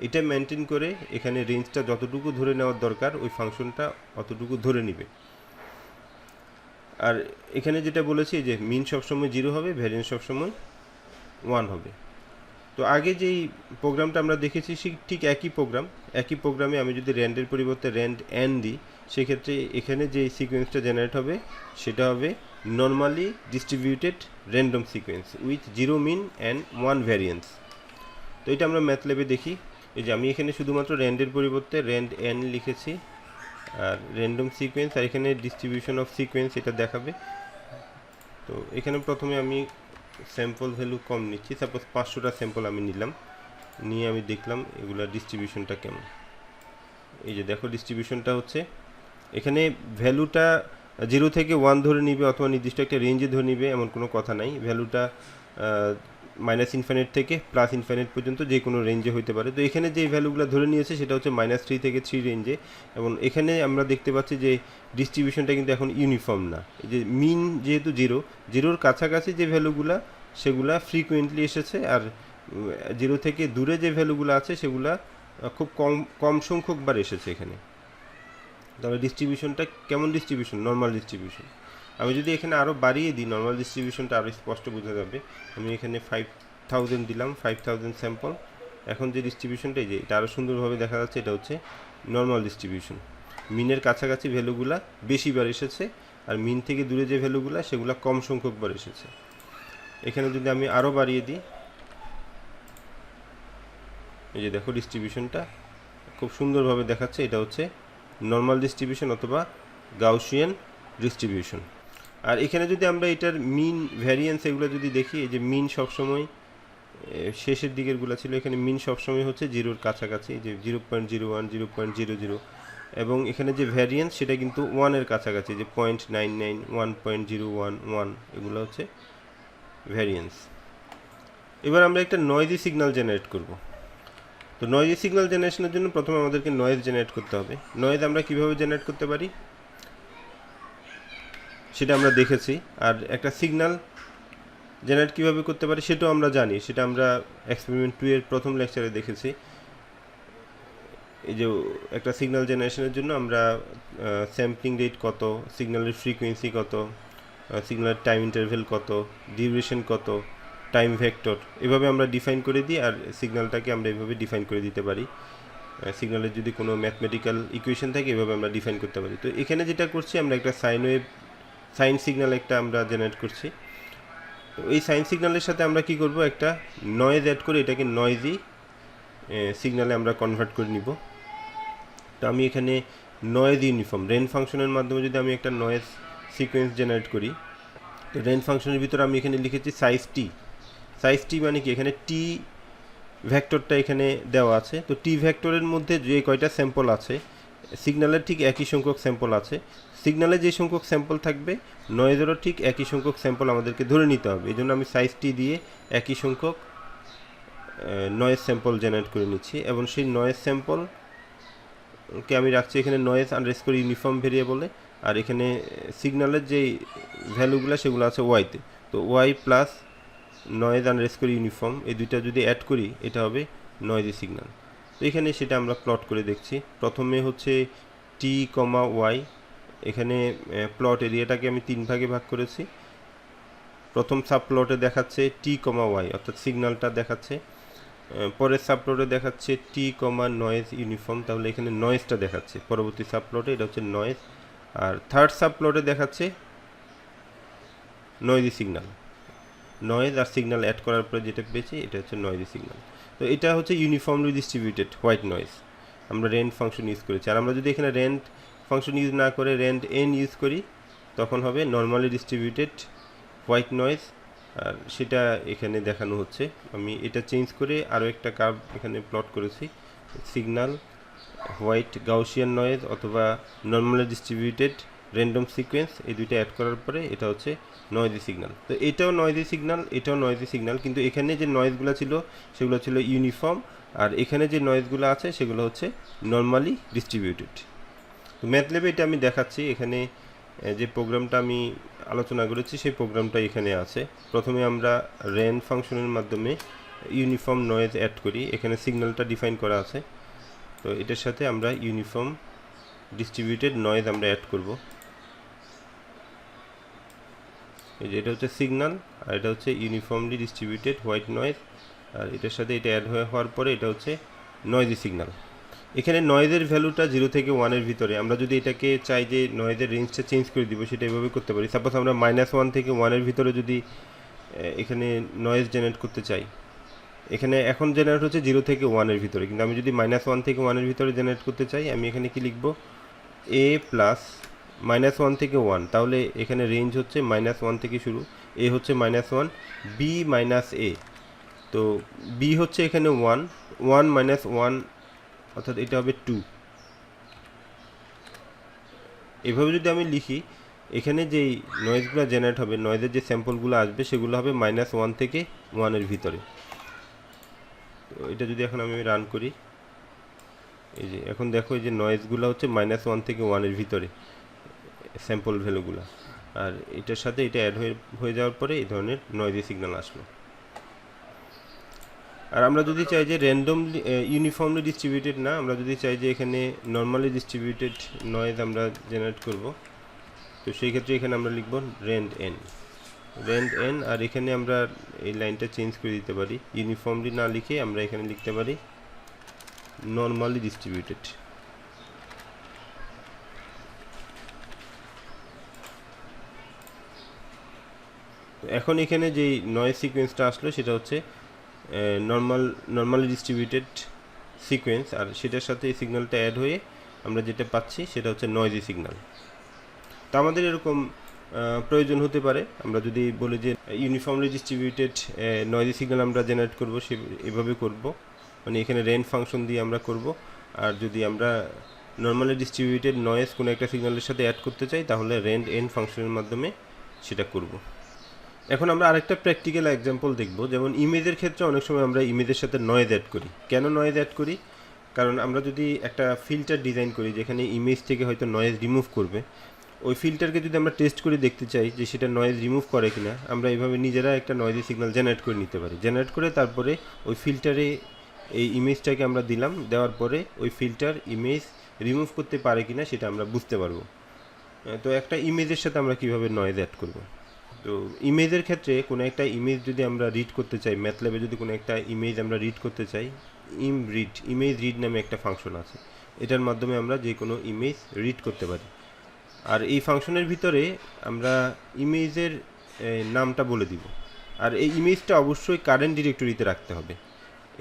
এটা মেনটেন করে এখানে রেঞ্জটা যতটুকু ধরে নেওয়ার দরকার ওই ফাংশনটা অতটুকু ধরে নেবে। আর এখানে যেটা বলেছি যে মিন সবসময় 0 হবে, ভ্যারিয়েন্স সবসময় 1 হবে। তো আগে যেই প্রোগ্রামটা আমরা দেখেছি ঠিক একই প্রোগ্রামে আমি যদি র্যান্ডের পরিবর্তে র্যান্ড এন দিই সেক্ষেত্রে এখানে যে সিকোয়েন্সটা জেনারেট হবে সেটা হবে normally distributed random sequence with 0 mean and 1 variance. তো এটা আমরা ম্যাথল্যাবে দেখি। এই যে আমি এখানে শুধুমাত্র র্যান্ডের পরিবর্তে র্যান্ড এন লিখেছি, আর র্যান্ডম সিকোয়েন্স, আর এখানে ডিস্ট্রিবিউশন অফ সিকোয়েন্স এটা দেখাবে। তো এখানে প্রথমে আমি স্যাম্পল ভ্যালু কম নিচ্ছি, সাপোজ 500টা স্যাম্পল আমি নিলাম, নিয়ে আমি দেখলাম এগুলা ডিস্ট্রিবিউশনটা কেমন। এই যে দেখো ডিস্ট্রিবিউশনটা হচ্ছে এখানে ভ্যালুটা 0 থেকে 1 ধরে নিবে অথবা নির্দিষ্ট একটা রেঞ্জে ধরে নিবে এমন কোনো কথা নাই। ভ্যালুটা -∞ থেকে +∞ পর্যন্ত যে কোনো রেঞ্জে হতে পারে। তো এখানে যে ভ্যালুগুলো ধরে নিয়েছে সেটা হচ্ছে -3 থেকে 3 রেঞ্জে, এবং এখানে আমরা দেখতে পাচ্ছি যে ডিস্ট্রিবিউশনটা কিন্তু এখন ইউনিফর্ম না। এই যে মিন যেহেতু 0-0-র কাছাকাছি যে ভ্যালুগুলা সেগুলা ফ্রিকুয়েন্টলি এসেছে, আর 0 থেকে দূরে যে ভ্যালুগুলো আছে সেগুলা খুব কম সংখ্যকবার এসেছে এখানে। তাহলে ডিস্ট্রিবিউশনটা কেমন ডিস্ট্রিবিউশন? Normal distribution. আমি যদি এখানে আরও বাড়িয়ে দিই নর্মাল ডিস্ট্রিবিউশনটা আরও স্পষ্ট বোঝা যাবে। আমি এখানে 5000 দিলাম, 5000 স্যাম্পল। এখন যে ডিস্ট্রিবিউশনটা এই যে এটা আরও সুন্দরভাবে দেখা যাচ্ছে, এটা হচ্ছে নর্মাল ডিস্ট্রিবিউশন। মিনের কাছাকাছি ভ্যালুগুলা বেশিবার এসেছে, আর মিন থেকে দূরে যে ভ্যালুগুলা সেগুলা কম সংখ্যকবার এসেছে। এখানে যদি আমি আরও বাড়িয়ে দিই, এই যে দেখো ডিস্ট্রিবিউশনটা খুব সুন্দরভাবে দেখাচ্ছে, এটা হচ্ছে নর্মাল ডিস্ট্রিবিউশন অথবা গাউসিয়ান ডিস্ট্রিবিউশন। আর এখানে যদি আমরা এটার মিন ভ্যারিয়েন্স এগুলো যদি দেখি, এই যে মিন সবসময় শেষের দিকেরগুলো ছিল, এখানে মিন সবসময় হচ্ছে 0-র কাছাকাছি, যে 0.01, 0.00, এবং এখানে যে ভ্যারিয়েন্স সেটা কিন্তু 1-এর কাছাকাছি, যে 0.99, 1.01, 1, এগুলো হচ্ছে ভ্যারিয়েন্স। এবার আমরা একটা নয়েজি সিগন্যাল জেনারেট করব। তো নয়েজি সিগন্যাল জেনারেশনের জন্য প্রথমে আমাদেরকে নয়েজ জেনারেট করতে হবে। নয়েজ আমরা কিভাবে জেনারেট করতে পারি সেটা আমরা দেখেছি, আর একটা সিগন্যাল জেনারেট কিভাবে করতে পারি সেটাও আমরা জানি, সেটা আমরা এক্সপেরিমেন্ট 2 এর প্রথম লেকচারে দেখেছি। এই যে একটা সিগন্যাল জেনারেশনের জন্য আমরা স্যাম্পলিং রেট কত, সিগন্যালের ফ্রিকোয়েন্সি কত, সিগন্যালের টাইম ইন্টারভেল কত, ডিউরেশন কত, টাইম ভেক্টর, এভাবে আমরা ডিফাইন করে দিই, আর সিগন্যালটাকে আমরা এভাবে ডিফাইন করে দিতে পারি। সিগন্যালের যদি কোনো ম্যাথমেটিক্যাল ইকুয়েশন থাকে এভাবে আমরা ডিফাইন করতে পারি। তো এখানে যেটা করছি আমরা একটা সাইন সিগন্যাল একটা আমরা জেনারেট করছি। তো এই সাইন সিগন্যালের সাথে আমরা কি করব, একটা নয়েজ অ্যাড করে এটাকে নয়েজি সিগন্যালে আমরা কনভার্ট করে নিব। তো আমি এখানে নয়েজ ইউনিফর্ম রেঞ্জ ফাংশনের মাধ্যমে যদি আমি একটা নয়েজ সিকোয়েন্স জেনারেট করি, তো রেঞ্জ ফাংশনের ভিতরে আমি এখানে লিখেছি সাইজ টি। সাইজ টি মানে কি, এখানে টি ভেক্টরটা এখানে দেওয়া আছে। তো টি ভেক্টরের মধ্যে যে কয়টা স্যাম্পল আছে, সিগন্যালের ঠিক একই সংখ্যক স্যাম্পল আছে। সিগন্যালে যে সংখ্যক স্যাম্পল থাকবে, নয়েজেরও ঠিক একই সংখ্যক স্যাম্পল আমাদেরকে ধরে নিতে হবে। এই জন্য আমি সাইজ টি দিয়ে একই সংখ্যক নয়েজ স্যাম্পল জেনারেট করে নিচ্ছি, এবং সেই নয়েজ স্যাম্পলকে আমি রাখছি এখানে নয়েজ আন্ডারস্কোর ইউনিফর্ম ভেরিয়েবলে, আর এখানে সিগন্যালের যেই ভ্যালুগুলো সেগুলো আছে ওয়াইতে। তো y plus noise underscore uniform, এই দুইটা যদি অ্যাড করি এটা হবে নয়েজি সিগন্যাল। তো এখানে সেটা আমরা প্লট করে দেখছি। প্রথমে হচ্ছে টি কমা ওয়াই, এখানে প্লট এরিয়াটাকে আমি 3 ভাগে ভাগ করেছি। প্রথম সাব প্লটে দেখাচ্ছে টি কমা ওয়াই, অর্থাৎ সিগন্যালটা দেখাচ্ছে। পরের সাব প্লটে দেখাচ্ছে টি কমা নয়েজ ইউনিফর্ম, তাহলে এখানে নয়েজটা দেখাচ্ছে পরবর্তী সাব প্লটে, এটা হচ্ছে নয়েজ। আর থার্ড সাব প্লটে দেখাচ্ছে নয়েজি সিগন্যাল, নয়েজ আর সিগন্যাল অ্যাড করার পরে যেটা পেয়েছি এটা হচ্ছে নয়েজি সিগন্যাল। তো এটা হচ্ছে ইউনিফর্মলি ডিস্ট্রিবিউটেড হোয়াইট নয়েজ, আমরা রেন্ট ফাংশন ইউজ করেছি। আর আমরা যদি এখানে রেন্ট ফাংশন ইউজ না করে রেন্ট এন ইউজ করি তখন হবে নর্মালি ডিস্ট্রিবিউটেড হোয়াইট নয়েজ, আর সেটা এখানে দেখানো হচ্ছে। আমি এটা চেঞ্জ করে আরও একটা কার্ভ এখানে প্লট করেছি, সিগন্যাল হোয়াইট গাউসিয়ান নয়েজ অথবা নর্মালি ডিস্ট্রিবিউটেড র্যান্ডম সিকোয়েন্স, এই দুইটা অ্যাড করার পরে এটা হচ্ছে নয়েজি সিগন্যাল। তো এটাও নয়েজি সিগন্যাল, এটাও নয়েজি সিগন্যাল, কিন্তু এখানে যে নয়েজগুলো ছিল সেগুলো ছিল ইউনিফর্ম, আর এখানে যে নয়েজগুলো আছে সেগুলো হচ্ছে নর্মালি ডিস্ট্রিবিউটেড। তো ম্যাথল্যাবে এটা আমি দেখাচ্ছি। এখানে যে প্রোগ্রামটা আমি আলোচনা করেছি সেই প্রোগ্রামটা এখানে আছে। প্রথমে আমরা রেন ফাংশনের মাধ্যমে ইউনিফর্ম নয়েজ অ্যাড করি, এখানে সিগন্যালটা ডিফাইন করা আছে। তো এটার সাথে আমরা ইউনিফর্ম ডিস্ট্রিবিউটেড নয়েজ আমরা অ্যাড করব। এই যে এটা হচ্ছে সিগন্যাল, আর এটা হচ্ছে ইউনিফর্মলি ডিস্ট্রিবিউটেড হোয়াইট নয়েজ, আর এটার সাথে এটা অ্যাড হওয়ার পরে এটা হচ্ছে নয়েজি সিগন্যাল। এখানে নয়েজের ভ্যালুটা 0 থেকে 1-এর ভিতরে। আমরা যদি এটাকে চাই যে নয়েজের রেঞ্জটা চেঞ্জ করে দিব, সেটা এভাবে করতে পারি। সাপোজ আমরা -1 থেকে 1-এর ভিতরে যদি এখানে নয়েজ জেনারেট করতে চাই, এখানে এখন জেনারেট হচ্ছে 0 থেকে 1-এর ভিতরে, কিন্তু আমি যদি -1 থেকে 1-এর ভিতরে জেনারেট করতে চাই, আমি এখানে কি লিখব, এ প্লাস -1 থেকে 1, তাহলে এখানে রেঞ্জ হচ্ছে -1 থেকে শুরু, এ হচ্ছে -1, বি মাইনাস এ, তো বি হচ্ছে এখানে 1, 1 মাইনাস 1 অর্থাৎ এটা হবে 2। এভাবে যদি আমি লিখি, এখানে যেই নয়েজগুলো জেনারেট হবে, নয়েজের যে স্যাম্পলগুলো আসবে সেগুলো হবে -1 থেকে 1-এর ভিতরে। তো এটা যদি এখন আমি রান করি, এই যে এখন দেখো এই যে নয়েজগুলো হচ্ছে -1 থেকে 1-এর ভিতরে স্যাম্পল ভ্যালুগুলো, আর এটার সাথে এটা অ্যাড হয়ে যাওয়ার পরে এই ধরনের নয়েজি সিগন্যাল আসলো। আর আমরা যদি চাই যে র্যান্ডমলি ইউনিফর্মলি ডিস্ট্রিবিউটেড না, আমরা যদি চাই যে এখানে নর্মালি ডিস্ট্রিবিউটেড নয়েজ আমরা জেনারেট করব, তো সেই ক্ষেত্রে এখানে আমরা লিখব রেন্ড এন, আর এখানে আমরা এই লাইনটা চেঞ্জ করে দিতে পারি, ইউনিফর্মলি না লিখে আমরা এখানে লিখতে পারি নর্মালি ডিস্ট্রিবিউটেড। এখন এখানে যেই নয়েজ সিকোয়েন্সটা আসলো সেটা হচ্ছে নর্মালি ডিস্ট্রিবিউটেড সিকোয়েন্স, আর সেটার সাথে এই সিগন্যালটা অ্যাড হয়ে আমরা যেটা পাচ্ছি সেটা হচ্ছে নয়েজি সিগন্যাল। তো আমাদের এরকম প্রয়োজন হতে পারে, আমরা যদি বলি যে ইউনিফর্মলি ডিস্ট্রিবিউটেড নয়েজি সিগন্যাল আমরা জেনারেট করব, সে এভাবে করব, মানে এখানে রেন্ট ফাংশন দিয়ে আমরা করব। আর যদি আমরা নর্মালি ডিস্ট্রিবিউটেড নয়েজ কোনো একটা সিগন্যালের সাথে অ্যাড করতে চাই, তাহলে রেন্ট এন ফাংশনের মাধ্যমে সেটা করব। এখন আমরা আরেকটা প্র্যাকটিক্যাল এক্সাম্পল দেখব, যেমন ইমেজের ক্ষেত্রে অনেক সময় আমরা ইমেজের সাথে নয়েজ অ্যাড করি। কেন নয়েজ অ্যাড করি? কারণ আমরা যদি একটা ফিল্টার ডিজাইন করি যেখানে ইমেজ থেকে হয়তো নয়েজ রিমুভ করবে, ওই ফিল্টারকে যদি আমরা টেস্ট করে দেখতে চাই যে সেটা নয়েজ রিমুভ করে কিনা, আমরা এইভাবে নিজেরা একটা নয়েজি সিগন্যাল জেনারেট করে নিতে পারি। জেনারেট করে তারপরে ওই ফিল্টারে এই ইমেজটাকে আমরা দিলাম, দেওয়ার পরে ওই ফিল্টার ইমেজ রিমুভ করতে পারে কিনা সেটা আমরা বুঝতে পারবো। তো একটা ইমেজের সাথে আমরা কীভাবে নয়েজ অ্যাড করব? তো ইমেজের ক্ষেত্রে কোনো একটা ইমেজ যদি আমরা রিড করতে চাই, ম্যাথল্যাবে যদি কোনো একটা ইমেজ আমরা রিড করতে চাই, ইমেজ রিড নামে একটা ফাংশন আছে, এটার মাধ্যমে আমরা যে কোনো ইমেজ রিড করতে পারি। আর এই ফাংশনের ভিতরে আমরা ইমেজের নামটা বলে দিব, আর এই ইমেজটা অবশ্যই কারেন্ট ডিরেক্টরিতে রাখতে হবে।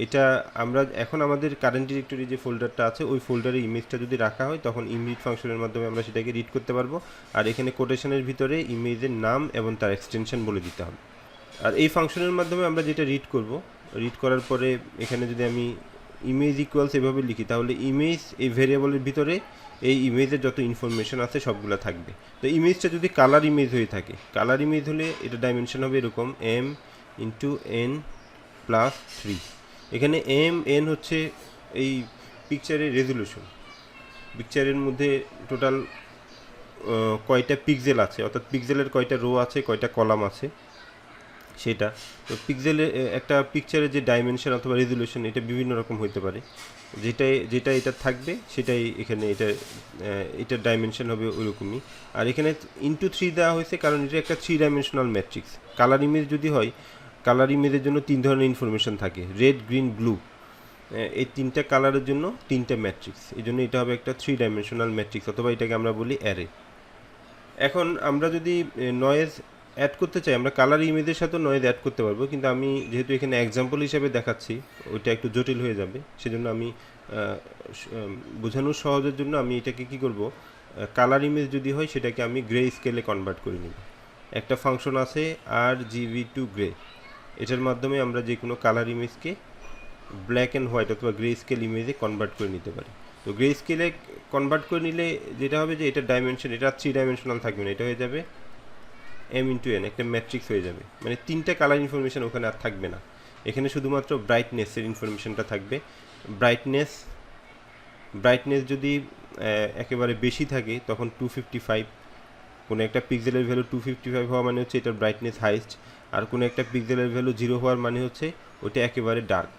এটা আমরা এখন আমাদের কারেন্ট ডিরেক্টরি যে ফোল্ডারটা আছে ওই ফোল্ডারে ইমেজটা যদি রাখা হয় তখন ইমরিড ফাংশনের মাধ্যমে আমরা সেটাকে রিড করতে পারবো। আর এখানে কোটেশনের ভিতরে ইমেজের নাম এবং তার এক্সটেনশন বলে দিতে হবে। আর এই ফাংশনের মাধ্যমে আমরা যেটা রিড করব রিড করার পরে এখানে যদি আমি ইমেজ ইকুয়ালস এভাবে লিখি, তাহলে ইমেজ এই ভেরিয়েবলের ভিতরে এই ইমেজের যত ইনফরমেশন আছে সবগুলো থাকবে। তো ইমেজটা যদি কালার ইমেজ হয়ে থাকে, কালার ইমেজ হলে এটা ডাইমেনশন হবে এরকম m/n+3। এখানে m/n হচ্ছে এই পিকচারের রেজলিউশন, পিকচারের মধ্যে টোটাল কয়টা পিক্সেল আছে, অর্থাৎ পিক্সেলের কয়টা রো আছে, কয়টা কলাম আছে সেটা। তো পিক্সেলের একটা পিকচারের যে ডাইমেনশন অথবা রেজলিউশন এটা বিভিন্ন রকম হতে পারে, যেটা এটা থাকবে সেটাই এখানে এটার ডাইমেনশন হবে ওইরকমই। আর এখানে ইনটু 3 দেওয়া হয়েছে কারণ এটা একটা 3 ডাইমেনশনাল ম্যাট্রিক্স। কালার ইমেজ যদি হয়, কালার ইমেজের জন্য 3 ধরনের ইনফরমেশন থাকে, রেড, গ্রিন, ব্লু। এই 3টা কালারের জন্য 3টা ম্যাট্রিক্স, এই জন্য এটা হবে একটা 3 ডাইমেনশনাল ম্যাট্রিক্স, অথবা এটাকে আমরা বলি অ্যারে। এখন আমরা যদি নয়েজ অ্যাড করতে চাই, আমরা কালার ইমেজের সাথেও নয়েজ অ্যাড করতে পারবো, কিন্তু আমি যেহেতু এখানে এক্সাম্পল হিসেবে দেখাচ্ছি ওইটা একটু জটিল হয়ে যাবে, সেজন্য আমি বোঝানোর সহজের জন্য আমি এটাকে কি করব, কালার ইমেজ যদি হয় সেটাকে আমি গ্রে স্কেলে কনভার্ট করে নিব। একটা ফাংশন আছে RGB2 গ্রে, এটার মাধ্যমে আমরা যে কোনো কালার ইমেজকে ব্ল্যাক অ্যান্ড হোয়াইট অথবা গ্রে স্কেল ইমেজে কনভার্ট করে নিতে পারি। তো গ্রে স্কেলে কনভার্ট করে নিলে যেটা হবে যে এটার ডাইমেনশন, এটা 3 ডাইমেনশনাল থাকবে না, এটা হয়ে যাবে m/n, একটা ম্যাট্রিক্স হয়ে যাবে। মানে 3টা কালার ইনফরমেশন ওখানে আর থাকবে না, এখানে শুধুমাত্র ব্রাইটনেসের ইনফরমেশনটা থাকবে। ব্রাইটনেস যদি একেবারে বেশি থাকে তখন 255, কোনো একটা পিক্সেলের ভ্যালু 255 হওয়া মানে হচ্ছে এটার ব্রাইটনেস হাইস্ট, আর কোনো একটা পিক্সেলের ভ্যালু 0 হওয়ার মানে হচ্ছে ওটা একেবারে ডার্ক।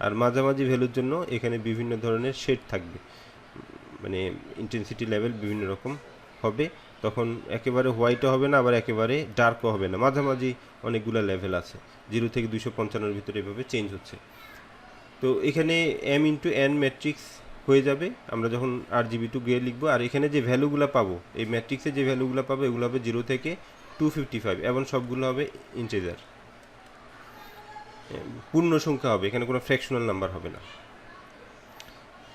আর মাঝামাঝি ভ্যালুর জন্য এখানে বিভিন্ন ধরনের শেড থাকবে, মানে ইন্টেন্সিটি লেভেল বিভিন্ন রকম হবে, তখন একেবারে হোয়াইটও হবে না আবার একেবারে ডার্কও হবে না, মাঝামাঝি অনেকগুলো লেভেল আছে, 0 থেকে 255 ভিতরে এভাবে চেঞ্জ হচ্ছে। তো এখানে m/n ম্যাট্রিক্স হয়ে যাবে আমরা যখন RGB2 গ্রে লিখবো। আর এখানে যে ভ্যালুগুলো পাবো, এই ম্যাট্রিক্সে যে ভ্যালুগুলো পাবো এগুলো হবে 0 থেকে 255, এবং সবগুলো হবে ইন্টিজার, পূর্ণ সংখ্যা হবে, এখানে কোনো ফ্র্যাকশনাল নাম্বার হবে না।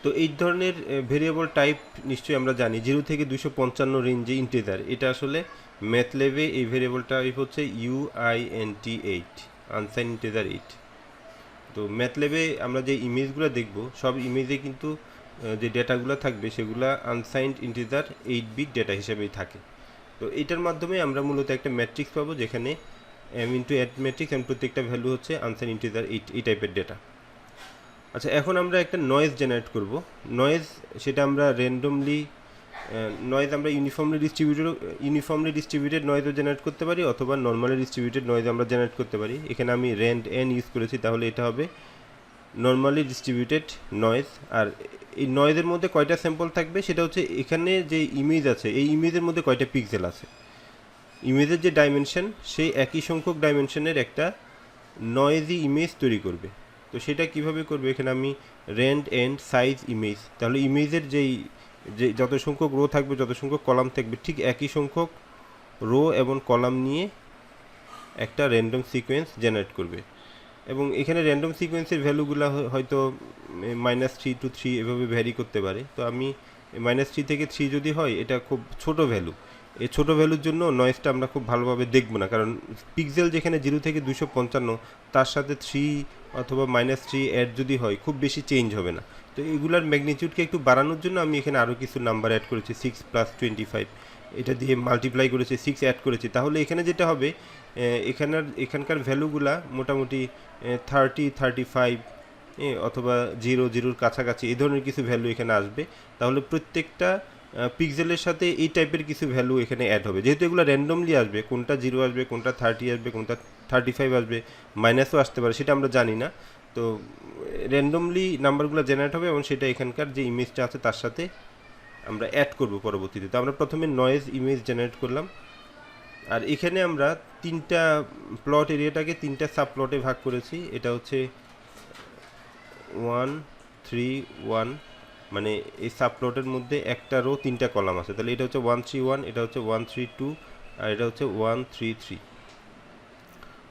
তো এই ধরনের ভেরিয়েবল টাইপ নিশ্চয়ই আমরা জানি, 0 থেকে 255 রেঞ্জে ইন্টিজার, এটা আসলে ম্যাথল্যাবে এই ভেরিয়েবল টাইপ হচ্ছে UINT8, আনসাইন ইন্টিজার 8। তো ম্যাথল্যাবে আমরা যে ইমেজগুলো দেখব সব ইমেজে কিন্তু যে ডেটাগুলো থাকবে সেগুলো আনসাইন্ড ইন্টিজার 8 বিট ডেটা হিসেবেই থাকে। তো এটার মাধ্যমে আমরা মূলত একটা ম্যাট্রিক্স পাবো যেখানে m/n ম্যাট্রিক্স, এবং প্রত্যেকটা ভ্যালু হচ্ছে আনসাইন্ড ইন্টিজার 8, এই টাইপের ডেটা। আচ্ছা, এখন আমরা একটা নয়েজ জেনারেট করব। নয়েজ সেটা আমরা র্যান্ডমলি নয়েজ আমরা ইউনিফর্মলি ডিস্ট্রিবিউটেড নয়েজও জেনারেট করতে পারি, অথবা নর্মালি ডিস্ট্রিবিউটেড নয়েজ আমরা জেনারেট করতে পারি। এখানে আমি rand_n ইউজ করেছি, তাহলে এটা হবে নর্মালি ডিস্ট্রিবিউটেড নয়েজ। আর এই নয়েজের মধ্যে কয়টা স্যাম্পল থাকবে সেটা হচ্ছে এখানে যে ইমেজ আছে এই ইমেজের মধ্যে কয়টা পিক্সেল আছে, ইমেজের যে ডাইমেনশন সেই একই সংখ্যক ডাইমেনশনের একটা নয়েজি ইমেজ তৈরি করবে। তো সেটা কিভাবে করবে, এখানে আমি rand_n সাইজ ইমেজ, তাহলে ইমেজের যে যত সংখ্যক রো থাকবে, যত সংখ্যক কলাম থাকবে, ঠিক একই সংখ্যক রো এবং কলাম নিয়ে একটা র্যান্ডম সিকোয়েন্স জেনারেট করবে। এবং এখানে র্যান্ডম সিকোয়েন্সের ভ্যালুগুলো হয়তো -3 to 3 এভাবে ভ্যারি করতে পারে। তো আমি -3 থেকে 3 যদি হয়, এটা খুব ছোট ভ্যালু, এই ছোটো ভ্যালুর জন্য নয়েজটা আমরা খুব ভালোভাবে দেখব না, কারণ পিক্সেল যেখানে 0 থেকে 255 তার সাথে 3 অথবা -3 অ্যাড যদি হয় খুব বেশি চেঞ্জ হবে না। তো এগুলার ম্যাগনিটিউডকে একটু বাড়ানোর জন্য আমি এখানে আরও কিছু নাম্বার অ্যাড করেছি, 6 + 25, এটা দিয়ে মাল্টিপ্লাই করেছি, 6 অ্যাড করেছি। তাহলে এখানে যেটা হবে, এখানকার ভ্যালুগুলা মোটামুটি 30, 35 অথবা 0 কাছাকাছি এই ধরনের কিছু ভ্যালু এখানে আসবে। তাহলে প্রত্যেকটা পিক্সেলের সাথে এই টাইপের কিছু ভ্যালু এখানে অ্যাড হবে, যেহেতু এগুলো র্যান্ডমলি আসবে, কোনটা 0 আসবে, কোনটা 30 আসবে, কোনটা 35 আসবে, মাইনাসও আসতে পারে, সেটা আমরা জানি না। তো র্যান্ডমলি নাম্বারগুলো জেনারেট হবে এবং সেটা এখানকার যে ইমেজটা আছে তার সাথে আমরা অ্যাড করব পরবর্তীতে। তো আমরা প্রথমে নয়েজ ইমেজ জেনারেট করলাম, আর এখানে আমরা 3টা প্লট এরিয়াটাকে 3টা সাব প্লটে ভাগ করেছি। এটা হচ্ছে 1, 3, 1, মানে এই সাব প্লটের মধ্যে একটা রো 3টা কলাম আছে, তাহলে এটা হচ্ছে 1, 3, 1, এটা হচ্ছে 1, 3, 2, আর এটা হচ্ছে 1, 3, 3।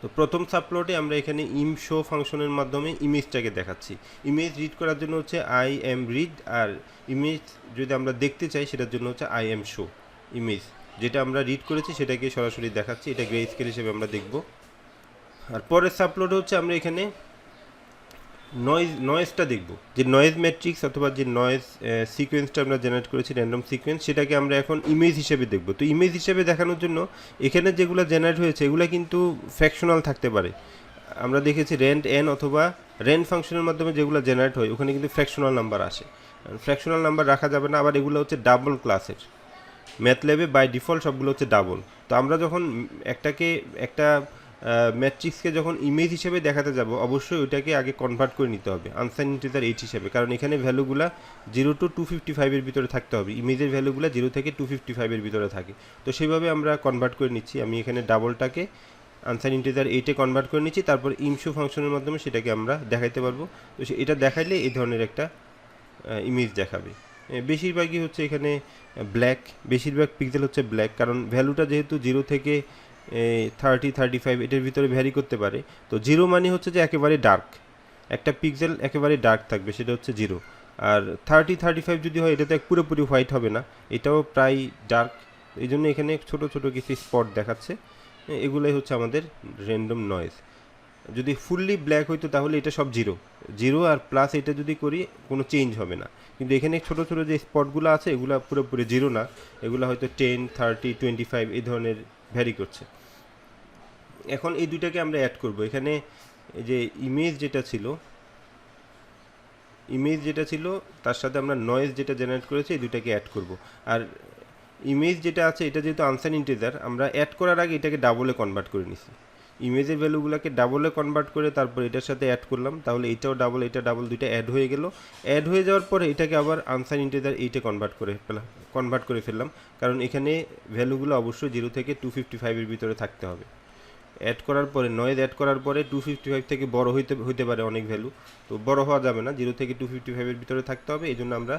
তো প্রথম সাব প্লটে আমরা এখানে imShow ফাংশনের মাধ্যমে ইমেজটাকে দেখাচ্ছি। ইমেজ রিড করার জন্য হচ্ছে imRead, আর ইমেজ যদি আমরা দেখতে চাই সেটার জন্য হচ্ছে imShow। ইমেজ যেটা আমরা রিড করেছি সেটাকে সরাসরি দেখাচ্ছি, এটা গ্রে স্কেল হিসেবে আমরা দেখব। আর পরের সাব প্লটে হচ্ছে আমরা এখানে নয়েজটা দেখব, যে নয়েজ ম্যাট্রিক্স অথবা যে নয়েজ সিকোয়েন্সটা আমরা জেনারেট করেছি র্যান্ডম সিকোয়েন্স, সেটাকে আমরা এখন ইমেজ হিসেবে দেখব। তো ইমেজ হিসেবে দেখানোর জন্য এখানে যেগুলো জেনারেট হয়েছে এগুলো কিন্তু ফ্র্যাকশনাল থাকতে পারে। আমরা দেখেছি র্যান্ড এন অথবা র্যান্ড ফাংশনের মাধ্যমে যেগুলো জেনারেট হয় ওখানে কিন্তু ফ্র্যাকশনাল নাম্বার আসে। ফ্র্যাকশনাল নাম্বার রাখা যাবে না, আবার এগুলো হচ্ছে ডাবল ক্লাসের। ম্যাথল্যাবে বাই ডিফল্ট সবগুলো হচ্ছে ডাবল। তো আমরা যখন একটা ম্যাট্রিক্সকে যখন ইমেজ হিসেবে দেখাতে যাব, অবশ্যই ওইটাকে আগে কনভার্ট করে নিতে হবে আনসাইন ইন্টিজার 8 হিসেবে, কারণ এখানে ভ্যালুগুলা 0 to 255 ভিতরে থাকতে হবে। ইমেজের ভ্যালুগুলো 0 থেকে 255 ভিতরে থাকে। তো সেইভাবে আমরা কনভার্ট করে নিচ্ছি। আমি এখানে ডাবলটাকে আনসাইন ইন্টিজার 8 কনভার্ট করে নিচ্ছি, তারপর ইমশো ফাংশনের মাধ্যমে সেটাকে আমরা দেখাইতে পারবো। তো এটা দেখাইলে এই ধরনের একটা ইমেজ দেখাবে। বেশিরভাগই হচ্ছে এখানে ব্ল্যাক, বেশিরভাগ পিক্সেল হচ্ছে ব্ল্যাক, কারণ ভ্যালুটা যেহেতু 0 থেকে 30-35 এটার ভিতরে ভ্যারি করতে পারে। তো 0 মানে হচ্ছে যে একেবারে ডার্ক, একটা পিক্সেল একেবারে ডার্ক থাকবে, সেটা হচ্ছে 0। আর 30-35 যদি হয় এটা তো পুরোপুরি হোয়াইট হবে না, এটাও প্রায় ডার্ক। এই জন্য এখানে ছোট ছোট কিছু স্পট দেখাচ্ছে। এগুলোই হচ্ছে আমাদের র্যান্ডম নয়েজ। যদি ফুললি ব্ল্যাক হইতো তাহলে এটা সব 0 আর প্লাস এটা যদি করি কোনো চেঞ্জ হবে না। কিন্তু এখানে ছোট ছোট যে স্পটগুলো আছে এগুলো পুরোপুরি 0 না, এগুলো হয়তো 10, 30, 25 এই ধরনের ভ্যারি করছে। এখন এই দুইটাকে আমরা অ্যাড করব। এখানে এই যে ইমেজ যেটা ছিল তার সাথে আমরা নয়েজ যেটা জেনারেট করেছি এই দুইটাকে অ্যাড করব। আর ইমেজ যেটা আছে এটা যেহেতু আনসাইন ইন্টিজার, আমরা অ্যাড করার আগে এটাকে ডাবলে কনভার্ট করে নিছি। ইমেজের ভ্যালুগুলোকে ডাবলে কনভার্ট করে তারপর এটার সাথে অ্যাড করলাম, তাহলে এটাও ডাবল এটা ডাবল দুইটা অ্যাড হয়ে গেল। অ্যাড হয়ে যাওয়ার পরে এটাকে আবার আনসাইন ইন্টিজার এইটে কনভার্ট করে ফেললাম, কারণ এখানে ভ্যালুগুলো অবশ্যই 0 থেকে 255 ভিতরে থাকতে হবে। অ্যাড করার পরে নয়েজ অ্যাড করার পরে 255 থেকে বড় হইতে পারে অনেক ভ্যালু, তো বড় হওয়া যাবে না, 0 থেকে 255 ভিতরে থাকতে হবে। এই জন্য আমরা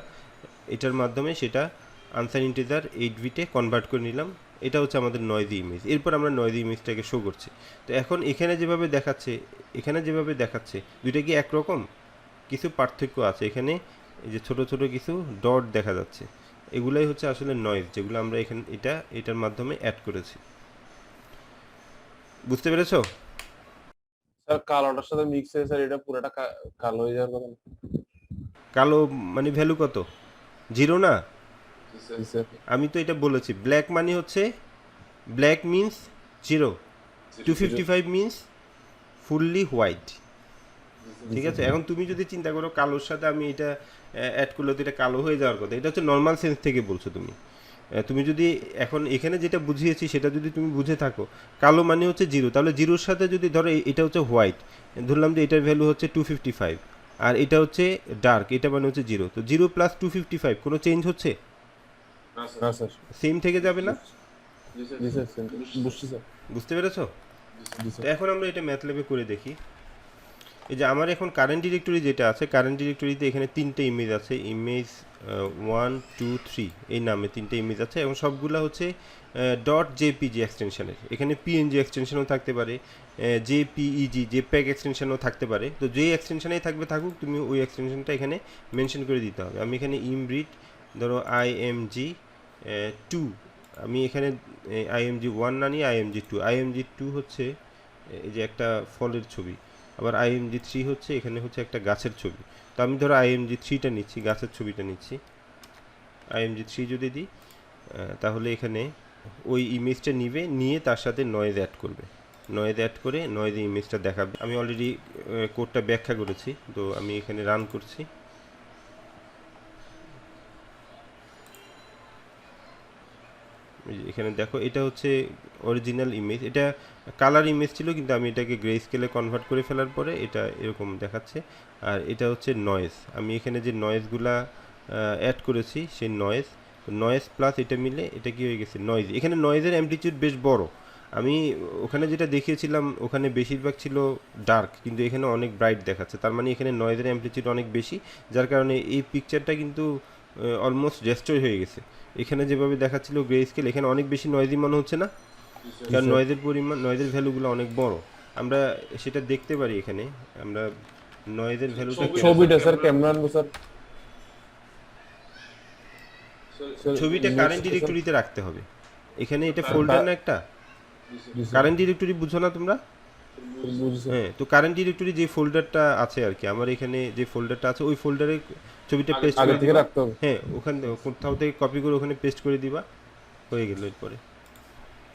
এটার মাধ্যমে সেটা আনসাইন ইন্টিজার 8 বিটে কনভার্ট করে নিলাম। এটা হচ্ছে আমাদের নয়েজি ইমেজ। এরপর আমরা নয়েজি ইমেজটাকে শো করছি। তো এখন এখানে যেভাবে দেখাচ্ছে দুইটা কি একরকম? কিছু পার্থক্য আছে। এখানে এই যে ছোট ছোট কিছু ডট দেখা যাচ্ছে, এগুলাই হচ্ছে আসলে নয়েজ, যেগুলো আমরা এটার মাধ্যমে অ্যাড করেছি। বুঝতে পেরেছো? স্যার কালোটার সাথে মিক্স হয়ে স্যার এটা পুরোটা কালো হয়ে যাওয়ার কথা না? কালো মানে ভ্যালু কত? 0 না? জি স্যার। আমি তো এটা বলেছি, ব্ল্যাক মানে হচ্ছে black means 0, 255 means fully white. ঠিক আছে, এখন তুমি যদি চিন্তা করো কালোর সাথে আমি এটা অ্যাড করলে তো এটা কালো হয়ে যাওয়ার কথা, এটা হচ্ছে নর্মাল সেন্স থেকে বলছো তুমি। তুমি যদি এখন এখানে যেটা বুঝিয়েছি সেটা যদি তুমি বুঝে থাকো, কালো মানে হচ্ছে 0, তাহলে 0-র সাথে যদি ধরো এটা হচ্ছে হোয়াইট, ধরলাম যে এটার ভ্যালু হচ্ছে 255 আর এটা হচ্ছে ডার্ক, এটা মানে হচ্ছে 0, তো 0 প্লাস 255 কোনো চেঞ্জ হচ্ছে? না স্যার। সেম থেকে যাবে না? জি স্যার বুঝছি স্যার। বুঝতে পেরেছো? জি তো স্যার। এখন আমরা এটা ম্যাথল্যাবে করে দেখি। এই যে আমার এখন কারেন্ট ডিরেক্টরি যেটা আছে, কারেন্ট ডিরেক্টরিতে এখানে 3টে ইমেজ আছে, ইমেজ 1, 2, 3 এই নামে 3টে ইমেজ আছে, এবং সবগুলো হচ্ছে ডট জেপিজি এক্সটেনশনের। এখানে পিএনজি এক্সটেনশনও থাকতে পারে, জেপিইজি জেপ্যাগ এক্সটেনশনও থাকতে পারে। তো যেই এক্সটেনশনেই থাকুক তুমি ওই এক্সটেনশনটা এখানে মেনশন করে দিতে হবে। আমি এখানে ইমব্রিড ধরো আইএমজি 2, আমি এখানে আইএমজি 1 না নিয়ে আইএমজি 2, আইএমজি 2 হচ্ছে এই যে একটা ফলের ছবি, আবার আইএমজি 3 হচ্ছে এখানে হচ্ছে একটা গাছের ছবি। তো আমি ধরো আইএমজি 3টা নিচ্ছি, গাছের ছবিটা নিচ্ছি। আইএমজি 3 যদি দিই তাহলে এখানে ওই ইমেজটা নিয়ে তার সাথে নয়েজ অ্যাড করবে, নয়েজ অ্যাড করে নয়েজ ইমেজটা দেখাবে। আমি অলরেডি কোডটা ব্যাখ্যা করেছি, তো আমি এখানে রান করছি। এখানে দেখো এটা হচ্ছে অরিজিনাল ইমেজ, এটা কালার ইমেজ ছিল কিন্তু আমি এটাকে গ্রে স্কেলে কনভার্ট করে ফেলার পরে এটা এরকম দেখাচ্ছে। আর এটা হচ্ছে নয়েজ, আমি এখানে যে নয়েজগুলা অ্যাড করেছি সেই নয়েজ প্লাস এটা মিলে এটা কি হয়ে গেছে নয়েজ। এখানে নয়েজের অ্যামপ্লিটিউড বেশ বড়। আমি ওখানে যেটা দেখিয়েছিলাম ওখানে বেশিরভাগ ছিল ডার্ক, কিন্তু এখানে অনেক ব্রাইট দেখাচ্ছে, তার মানে এখানে নয়েজের অ্যামপ্লিটিউড অনেক বেশি, যার কারণে এই পিকচারটা কিন্তু অলমোস্ট ডেস্ট্রয় হয়ে গেছে। এখানে যেভাবে দেখাচ্ছিল গ্রে স্কেল, এখানে অনেক বেশি নয়েজি মনে হচ্ছে না? কারণ নয়েজের ভ্যালুগুলো অনেক বড়, আমরা সেটা দেখতে পারি। এখানে আমরা নয়েজের ভ্যালুটা ছবিটা স্যার কেমন আনবো স্যার? ছবিটা কারেন্ট ডিরেক্টরিতে রাখতে হবে। এখানে এটা ফোল্ডার না একটা, কারেন্ট ডিরেক্টরি বুঝো না তোমরা? বুঝছি। হ্যাঁ, তো কারেন্ট ডিরেক্টরি যে ফোল্ডারটা আছে আর কি, আমার এখানে যে ফোল্ডারটা আছে ওই ফোল্ডারে ছবিটা পেস্ট আগে করে থেকে দিবা। রাখতে হবে। হ্যাঁ, ওখান কোথাও থেকে কপি করে ওখানে পেস্ট করে দিবা, হয়ে গেল এরপরে।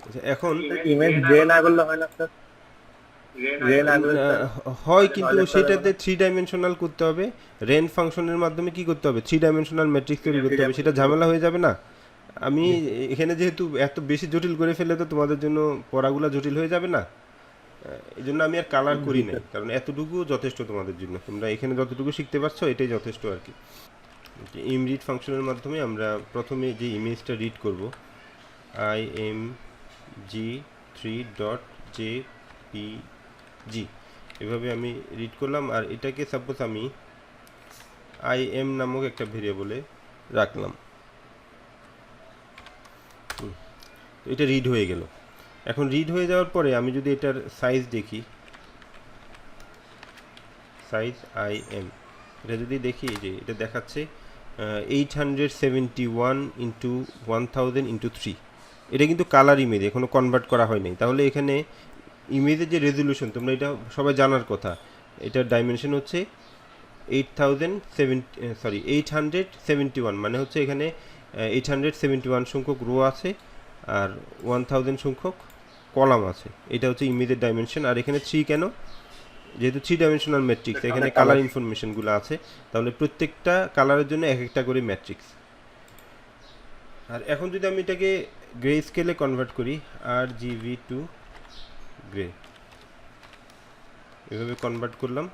আচ্ছা, এখন ইমেজ গ্রে না করলে হয় না স্যার? গ্রে না করলে স্যার হয়, কিন্তু নলেজ পাবে সেটাতে না। 3 ডাইমেনশনাল করতে হবে। রেন ফাংশনের মাধ্যমে কি করতে হবে, 3 ডাইমেনশনাল ম্যাট্রিক্স তৈরি করতে হবে, সেটা ঝামেলা হয়ে যাবে না? আমি এখানে যেহেতু এত বেশি জটিল করে ফেলে তো তোমাদের জন্য পড়াগুলো জটিল হয়ে যাবে না, এই জন্য আমি আর কালার করি নাই, কারণ এতটুকু যথেষ্ট তোমাদের জন্য, তোমরা এখানে যতটুকু শিখতে পারছো এটাই যথেষ্ট আর কি। ইমরিড ফাংশনের মাধ্যমে আমরা প্রথমে যে ইমেজটা রিড করব, img3.jpg, এভাবে আমি রিড করলাম। আর এটাকে সাপোজ আমি im নামক একটা ভেরিয়েবলে রাখলাম। তো এটা রিড হয়ে গেল। এখন রিড হয়ে যাওয়ার পরে আমি যদি এটার সাইজ দেখি, সাইজ im, এটা যদি দেখি যে এটা দেখাচ্ছে 871 ইন্টু 1000 ইন্টু 3। এটা কিন্তু কালার ইমেজ, এখনও কনভার্ট করা হয় নাই। তাহলে এখানে ইমেজের যে রেজলিউশন, তোমরা এটা সবাই জানার কথা, এটার ডাইমেনশন হচ্ছে 871, মানে হচ্ছে এখানে 871 সংখ্যক রো আছে আর 1000 সংখ্যক কলাম আছে। এটা হচ্ছে ইমেজের ডাইমেনশন। আর এখানে 3 কেন, যেহেতু 3 ডাইমেনশনাল ম্যাট্রিক্স, এখানে কালার ইনফরমেশনগুলো আছে, তাহলে প্রত্যেকটা কালারের জন্য এক একটা করে ম্যাট্রিক্স। আর এখন যদি আমি এটাকে গ্রে স্কেলে কনভার্ট করি, RGB টু গ্রে, এভাবে কনভার্ট করলাম।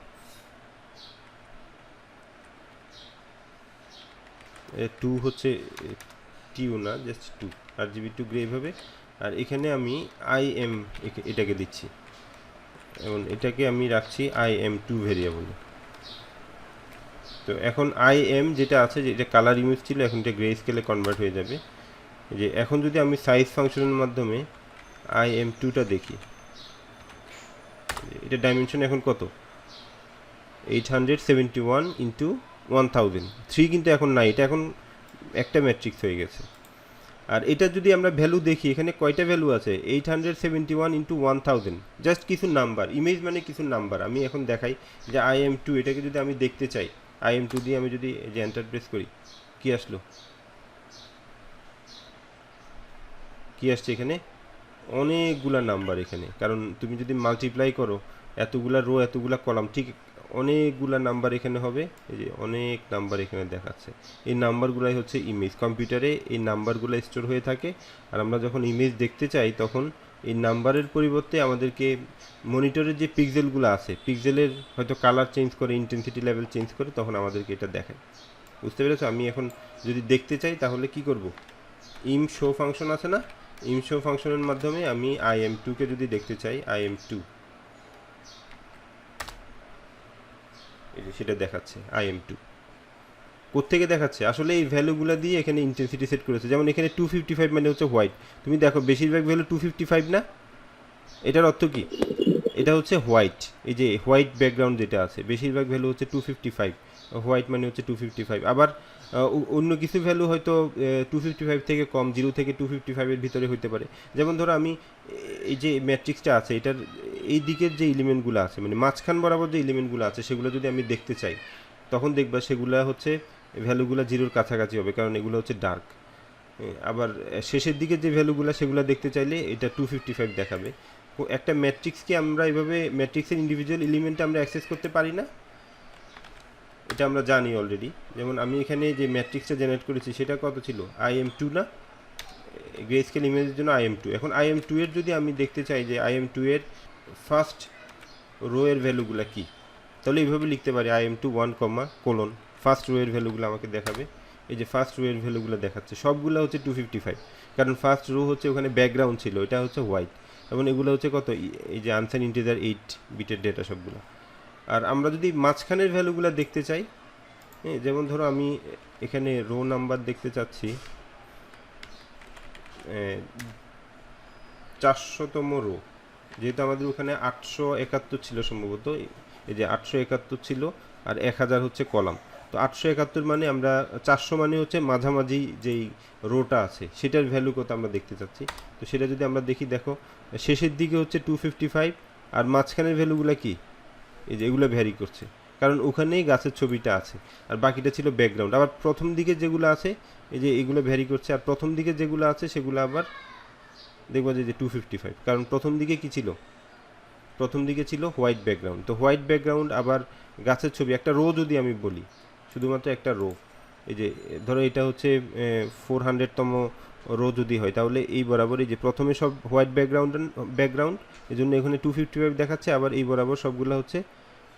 2 হচ্ছে টিউ না, জাস্ট 2, RGB টু গ্রে এভাবে। আর এখানে আমি IM এটাকে দিচ্ছি, এবং এটাকে আমি রাখছি im2 ভেরিয়েবলে। তো এখন im যেটা আছে, যেটা কালার ইমেজ ছিল, এখন এটা গ্রে স্কেলে কনভার্ট হয়ে যাবে। যে এখন যদি আমি সাইজ ফাংশনের মাধ্যমে im2টা দেখি, এটা ডাইমেনশন এখন কত, 871 ইন্টু 1000, 3 কিন্তু এখন নাই, এটা এখন একটা ম্যাট্রিক্স হয়ে গেছে। আর এটা যদি আমরা ভ্যালু দেখি, এখানে কয়টা ভ্যালু আছে, 871 ইন্টু 1000, জাস্ট কিছু নাম্বার, ইমেজ মানে কিছু নাম্বার। আমি এখন দেখাই যে im2, এটাকে যদি আমি দেখতে চাই, im2 দিয়ে আমি যদি যে এন্টার প্রেস করি, কি আসলো, কি আসছে, এখানে অনেকগুলা নাম্বার এখানে। কারণ তুমি যদি মাল্টিপ্লাই করো এতগুলা রো এতগুলা কলাম, ঠিক অনেকগুলা নাম্বার এখানে হবে। এই যে অনেক নাম্বার এখানে দেখাচ্ছে, এই নাম্বারগুলাই হচ্ছে ইমেজ। কম্পিউটারে এই নাম্বারগুলো স্টোর হয়ে থাকে, আর আমরা যখন ইমেজ দেখতে চাই তখন এই নাম্বারের পরিবর্তে আমাদেরকে মনিটরের যে পিক্সেলগুলো আছে, পিক্সেলের হয়তো কালার চেঞ্জ করে, ইন্টেন্সিটি লেভেল চেঞ্জ করে, তখন আমাদেরকে এটা দেখায়। বুঝতে পেরেছো? আমি এখন যদি দেখতে চাই তাহলে কি করব, ইম শো ফাংশন আছে না, ইম শো ফাংশনের মাধ্যমে আমি im2কে যদি দেখতে চাই, im2 এই যে সেটা দেখাচ্ছে im2। কোত্থেকে দেখাচ্ছে, আসলে এই ভ্যালুগুলো দিয়ে এখানে ইন্টেন্সিটি সেট করেছে। যেমন এখানে 255 মানে হচ্ছে হোয়াইট, তুমি দেখো বেশিরভাগ ভ্যালু 255 না, এটার অর্থ কি, এটা হচ্ছে হোয়াইট। এই যে হোয়াইট ব্যাকগ্রাউন্ড যেটা আছে, বেশিরভাগ ভ্যালু হচ্ছে 255, হোয়াইট মানে হচ্ছে 255। আবার অন্য কিছু ভ্যালু হয়তো 255 থেকে কম, 0 থেকে 255-এর ভিতরে হতে পারে। যেমন ধরো আমি এই যে ম্যাট্রিক্সটা আছে, এটার এই দিকের যে এলিমেন্টগুলো আছে, মানে মাঝখান বরাবর যে এলিমেন্টগুলো আছে, সেগুলো যদি আমি দেখতে চাই, তখন দেখবা সেগুলো হচ্ছে ভ্যালুগুলো 0-র কাছাকাছি হবে, কারণ এগুলো হচ্ছে ডার্ক। আবার শেষের দিকে যে ভ্যালুগুলো, সেগুলো দেখতে চাইলে এটা 255 দেখাবে। একটা ম্যাট্রিক্সকে আমরা এইভাবে, ম্যাট্রিক্সের ইন্ডিভিজুয়াল এলিমেন্টে আমরা অ্যাক্সেস করতে পারি না, এটা আমরা জানি অলরেডি। যেমন আমি এখানে যে ম্যাট্রিক্সটা জেনারেট করেছি সেটা কত ছিল, im2 না, গ্রে স্কেল ইমেজের জন্য im2। এখন im2 এর যদি আমি দেখতে চাই যে im2 এর ফার্স্ট রো এর ভ্যালুগুলো কি, তাহলে এইভাবে লিখতে পারি im2 1, ফার্স্ট রো এর ভ্যালুগুলো আমাকে দেখাবে। এই যে ফার্স্ট রো এর ভ্যালুগুলো দেখাচ্ছে, সবগুলো হচ্ছে 255, কারণ ফার্স্ট রো হচ্ছে ওখানে ব্যাকগ্রাউন্ড ছিল, এটা হচ্ছে হোয়াইট, এবং এগুলো হচ্ছে কত, এই যে আনসাইন ইন্টিজার 8 বিটের ডেটা সবগুলো। আর আমরা যদি মাঝখানের ভ্যালুগুলো দেখতে চাই, হ্যাঁ, যেমন ধরো আমি এখানে রো নাম্বার দেখতে চাচ্ছি 400তম রো, যেহেতু আমাদের ওখানে 871 ছিল সম্ভবত, এই যে 871 ছিল, আর 1000 হচ্ছে কলাম। তো 871 মানে আমরা 400 মানে হচ্ছে মাঝামাঝি যেই রোটা আছে সেটার ভ্যালু কত আমরা দেখতে চাচ্ছি। তো সেটা যদি আমরা দেখি, দেখো শেষের দিকে হচ্ছে 255, আর মাঝখানের ভ্যালুগুলো কি, এই যে এগুলো ভ্যারি করছে, কারণ ওখানেই গাছের ছবিটা আছে, আর বাকিটা ছিল ব্যাকগ্রাউন্ড। আবার প্রথম দিকে যেগুলো আছে এই যে এগুলো ভ্যারি করছে, আর প্রথম দিকে যেগুলো আছে সেগুলো আবার দেখবো যে 255, কারণ প্রথম দিকে কি ছিল, প্রথম দিকে ছিল হোয়াইট ব্যাকগ্রাউন্ড। তো হোয়াইট ব্যাকগ্রাউন্ড আবার গাছের ছবি, একটা রো যদি আমি বলি, শুধুমাত্র একটা রো, এই যে ধরো এটা হচ্ছে 400তম রো যদি হয়, তাহলে এই বরাবর এই যে প্রথমে সব হোয়াইট ব্যাকগ্রাউন্ড এই জন্য এখানে 255 দেখাচ্ছে, আবার এই বরাবর সবগুলো হচ্ছে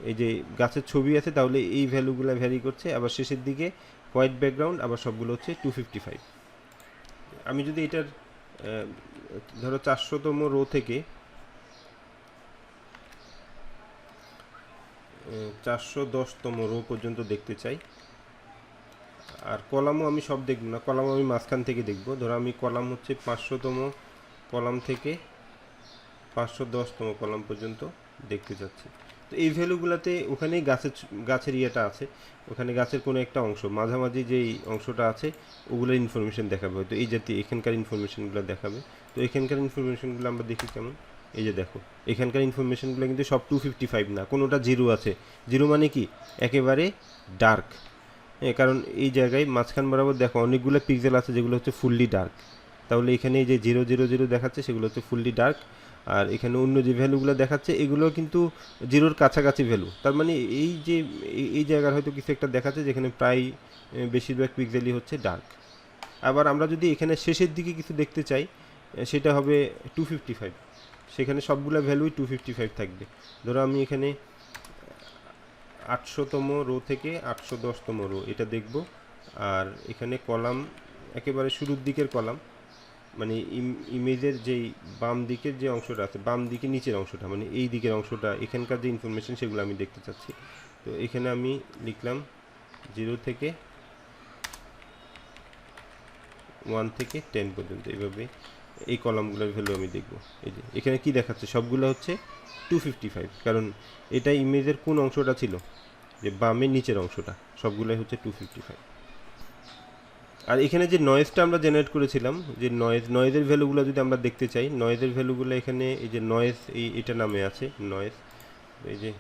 এই যে গাছের ছবি আছে, তাহলে এই ভ্যালুগুলো ভ্যারি করছে, আবার শেষের দিকে হোয়াইট ব্যাকগ্রাউন্ড আবার সবগুলো হচ্ছে 255। আমি যদি এটার ধরো 400তম রো থেকে 410তম রো পর্যন্ত দেখতে চাই, আর কলামও আমি সব দেখব না, কলামও আমি মাঝখান থেকে দেখব। ধরো আমি কলাম হচ্ছে 500তম কলাম থেকে 510তম কলাম পর্যন্ত দেখতে চাচ্ছি। তো এই ভ্যালুগুলোতে ওখানেই গাছের ইয়েটা আছে, ওখানে গাছের কোনো একটা অংশ মাঝামাঝি যেই অংশটা আছে ওগুলোর ইনফরমেশন দেখাবে, হয়তো এই জাতীয় এখানকার ইনফরমেশনগুলো দেখাবে। তো এখানকার ইনফরমেশনগুলো আমরা দেখি কেমন, এই যে দেখো এখানকার ইনফরমেশনগুলো কিন্তু সব 255 না, কোনোটা জিরো আছে। জিরো মানে কি, একেবারে ডার্ক। হ্যাঁ, কারণ এই জায়গায় মাঝখান বরাবর দেখো অনেকগুলো পিক্সেল আছে যেগুলো হচ্ছে ফুললি ডার্ক, তাহলে এখানে এই যে 000 দেখাচ্ছে সেগুলো হচ্ছে ফুললি ডার্ক, আর এখানে অন্য যে ভ্যালুগুলো দেখাচ্ছে এগুলো কিন্তু জিরোর কাছাকাছি ভ্যালু। তার মানে এই যে এই জায়গার হয়তো কিছু একটা দেখাচ্ছে যেখানে প্রায় বেশিরভাগ পিক্সেলই হচ্ছে ডার্ক। আবার আমরা যদি এখানে শেষের দিকে কিছু দেখতে চাই, সেটা হবে 255, সেখানে সবগুলো ভ্যালুই 255 থাকবে। ধরো আমি এখানে 800তম রো থেকে 810তম রো এটা দেখব, আর এখানে কলাম একেবারে শুরুর দিকের কলাম, মানে ইমেজের যেই বাম দিকের যে অংশটা আছে, বাম দিকে নিচের অংশটা, মানে এই দিকের অংশটা, এখানকার যে ইনফরমেশন সেগুলো আমি দেখতে চাচ্ছি। তো এখানে আমি লিখলাম 0 থেকে 1 থেকে 10 পর্যন্ত, এইভাবে এই কলামগুলোর ভ্যালু আমি দেখব। এই যে এখানে কি দেখাচ্ছে, সবগুলো হচ্ছে 255, কারণ এটা ইমেজের কোন অংশটা ছিল, যে বামের নিচের অংশটা, সবগুলোই হচ্ছে 255। আর এখানে যে নয়েজটা আমরা জেনারেট করেছিলাম, যে নয়েজের ভ্যালুগুলো যদি আমরা দেখতে চাই, নয়েজের ভ্যালুগুলো এখানে এই যে নয়েজ এটা নামে আছে নয়েজ, এই যে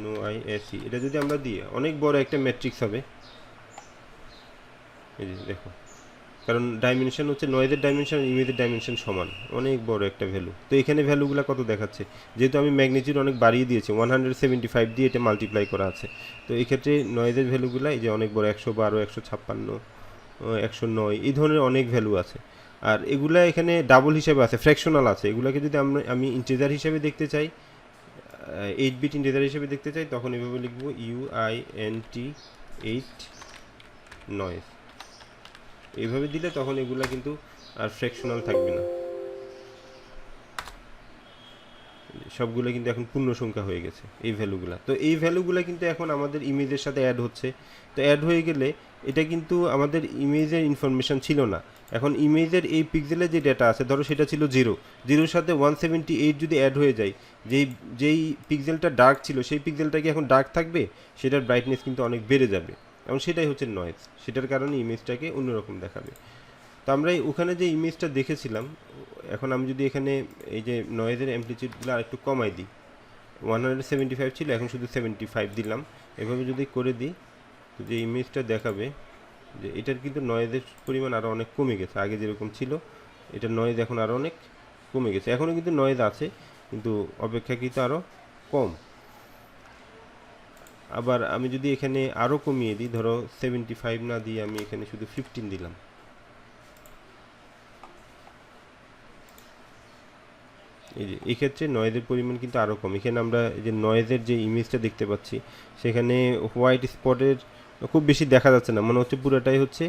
NOISE, এটা যদি আমরা দিই অনেক বড় একটা ম্যাট্রিক্স হবে। এই যে দেখো, কারণ ডাইমেনশন হচ্ছে নয়েজের ডাইমেনশন আর ইমেজের ডাইমেনশন সমান, অনেক বড় একটা ভ্যালু। তো এখানে ভ্যালুগুলো কত দেখাচ্ছে, যেহেতু আমি ম্যাগনিটিউড অনেক বাড়িয়ে দিয়েছি, 175 দিয়ে এটা মাল্টিপ্লাই করা আছে, তো এই ক্ষেত্রে নয়েজের ভ্যালুগুলো এই যে অনেক বড়, 112, 156, 109, এই ধরনের অনেক ভ্যালু আছে। আর এগুলা এখানে ডাবল হিসেবে আছে, ফ্র্যাকশনাল আছে। এগুলাকে যদি আমি ইন্টিজার হিসেবে দেখতে চাই, 8 বিট ইন্টিজার হিসেবে দেখতে চাই, তখন এভাবে লিখবো UINT8 নয়েজ, এইভাবে দিলে তখন এগুলা কিন্তু আর ফ্র্যাকশনাল থাকবে না, সবগুলো কিন্তু এখন পূর্ণ সংখ্যা হয়ে গেছে এই ভ্যালুগুলো। তো এই ভ্যালুগুলো কিন্তু এখন আমাদের ইমেজের সাথে অ্যাড হচ্ছে। তো অ্যাড হয়ে গেলে এটা কিন্তু আমাদের ইমেজের ইনফরমেশন ছিল না। এখন ইমেজের এই পিক্সেলের যে ডেটা আছে, ধরো সেটা ছিল 0 সাথে 178 যদি অ্যাড হয়ে যায়, যেই পিক্সেলটা ডার্ক ছিল সেই পিক্সেলটা কি এখন ডার্ক থাকবে, সেটার ব্রাইটনেস কিন্তু অনেক বেড়ে যাবে, এবং সেটাই হচ্ছে নয়েজ। সেটার কারণে ইমেজটাকে অন্যরকম দেখাবে। তো আমরা ওখানে যে ইমেজটা দেখেছিলাম, এখন আমি যদি এখানে এই যে নয়েজের অ্যামপ্লিটিউডগুলো আরেকটু কমাই দিই, 175 ছিল, এখন শুধু 75 দিলাম, এভাবে যদি করে দিই, তো যে ইমেজটা দেখাবে যে এটার কিন্তু নয়েজের পরিমাণ আরও অনেক কমে গেছে। আগে যেরকম ছিল এটার নয়েজ এখন আরও অনেক কমে গেছে, এখনও কিন্তু নয়েজ আছে কিন্তু অপেক্ষাকৃত আরও কম। আবার আমি যদি এখানে আরও কমিয়ে দিই, ধরো 75 না দিয়ে আমি এখানে শুধু 15 দিলাম, এই যে এই ক্ষেত্রে নয়েজের পরিমাণ কিন্তু আরও কম। এখানে আমরা এই যে নয়েজের যে ইমেজটা দেখতে পাচ্ছি, সেখানে হোয়াইট স্পটের খুব বেশি দেখা যাচ্ছে না, মনে হচ্ছে পুরোটাই হচ্ছে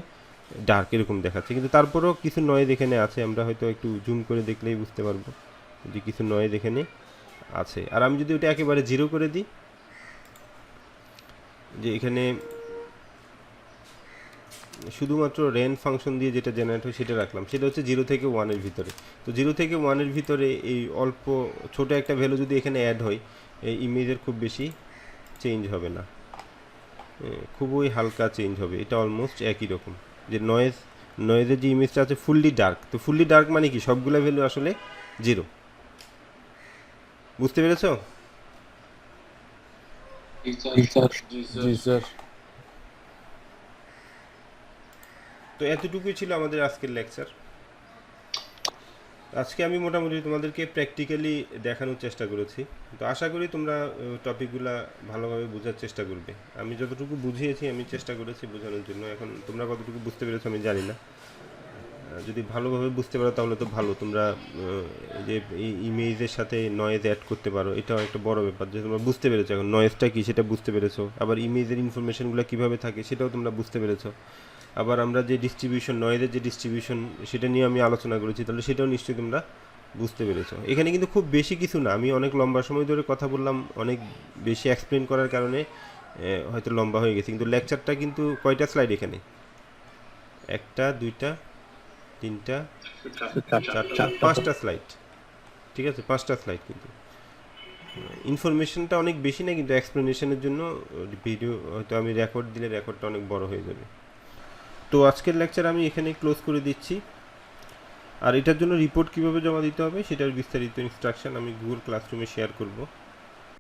ডার্ক এরকম দেখাচ্ছে, কিন্তু তারপরেও কিছু নয়েজ এখানে আছে। আমরা হয়তো একটু জুম করে দেখলেই বুঝতে পারবো যে কিছু নয়েজ এখানে আছে। আর আমি যদি ওটা একেবারে 0 করে দিই, যে এখানে শুধুমাত্র রেন ফাংশন দিয়ে যেটা জেনারেট হয় সেটা রাখলাম, সেটা হচ্ছে 0 থেকে 1-এর ভিতরে। তো 0 থেকে 1-এর ভিতরে এই অল্প ছোট একটা ভ্যালু যদি এখানে অ্যাড হয়, এই ইমেজের খুব বেশি চেঞ্জ হবে না, খুবই হালকা চেঞ্জ হবে। এটা অলমোস্ট একই রকম। যে নয়েজের যে ইমেজটা আছে ফুললি ডার্ক, তো ফুললি ডার্ক মানে কি, সবগুলো ভ্যালু আসলে 0। বুঝতে পেরেছো? জি স্যার। তো এতটুকুই ছিল আমাদের আজকের লেকচার। আজকে আমি মোটামুটি তোমাদেরকে প্র্যাকটিক্যালি দেখানোর চেষ্টা করেছি। তো আশা করি তোমরা টপিকগুলা ভালোভাবে বোঝার চেষ্টা করবে। আমি যতটুকু বুঝিয়েছি আমি চেষ্টা করেছি বোঝানোর জন্য। এখন তোমরা কতটুকু বুঝতে পেরেছো আমি জানি না। যদি ভালোভাবে বুঝতে পারো তাহলে তো ভালো। তোমরা যে এই ইমেজের সাথে নয়েজ অ্যাড করতে পারো, এটাও একটা বড় ব্যাপার যে তোমরা বুঝতে পেরেছো। এখন নয়েজটা কী সেটা বুঝতে পেরেছো, আবার ইমেজের ইনফরমেশনগুলো কীভাবে থাকে সেটাও তোমরা বুঝতে পেরেছো। আবার আমরা যে ডিস্ট্রিবিউশন, নয়েজের যে ডিস্ট্রিবিউশন সেটা নিয়ে আমি আলোচনা করেছি, তাহলে সেটাও নিশ্চয়ই তোমরা বুঝতে পেরেছো। এখানে কিন্তু খুব বেশি কিছু না, আমি অনেক লম্বা সময় ধরে কথা বললাম, অনেক বেশি এক্সপ্লেন করার কারণে হয়তো লম্বা হয়ে গেছে। কিন্তু লেকচারটা কিন্তু কয়টা স্লাইড এখানে? 1টা 2টা 3টা 4টা 5টা স্লাইড। ঠিক আছে, 5টা স্লাইড। কিন্তু ইনফরমেশনটা অনেক বেশি না, কিন্তু এক্সপ্লেনেশনের জন্য ভিডিও হয়তো আমি রেকর্ড দিলে রেকর্ডটা অনেক বড় হয়ে যাবে। তো আজকের লেকচার আমি এখানে ক্লোজ করে দিচ্ছি। আর এটার জন্য রিপোর্ট কিভাবে জমা দিতে হবে সেটার বিস্তারিত ইনস্ট্রাকশন আমি গুগল ক্লাসরুমে শেয়ার করব।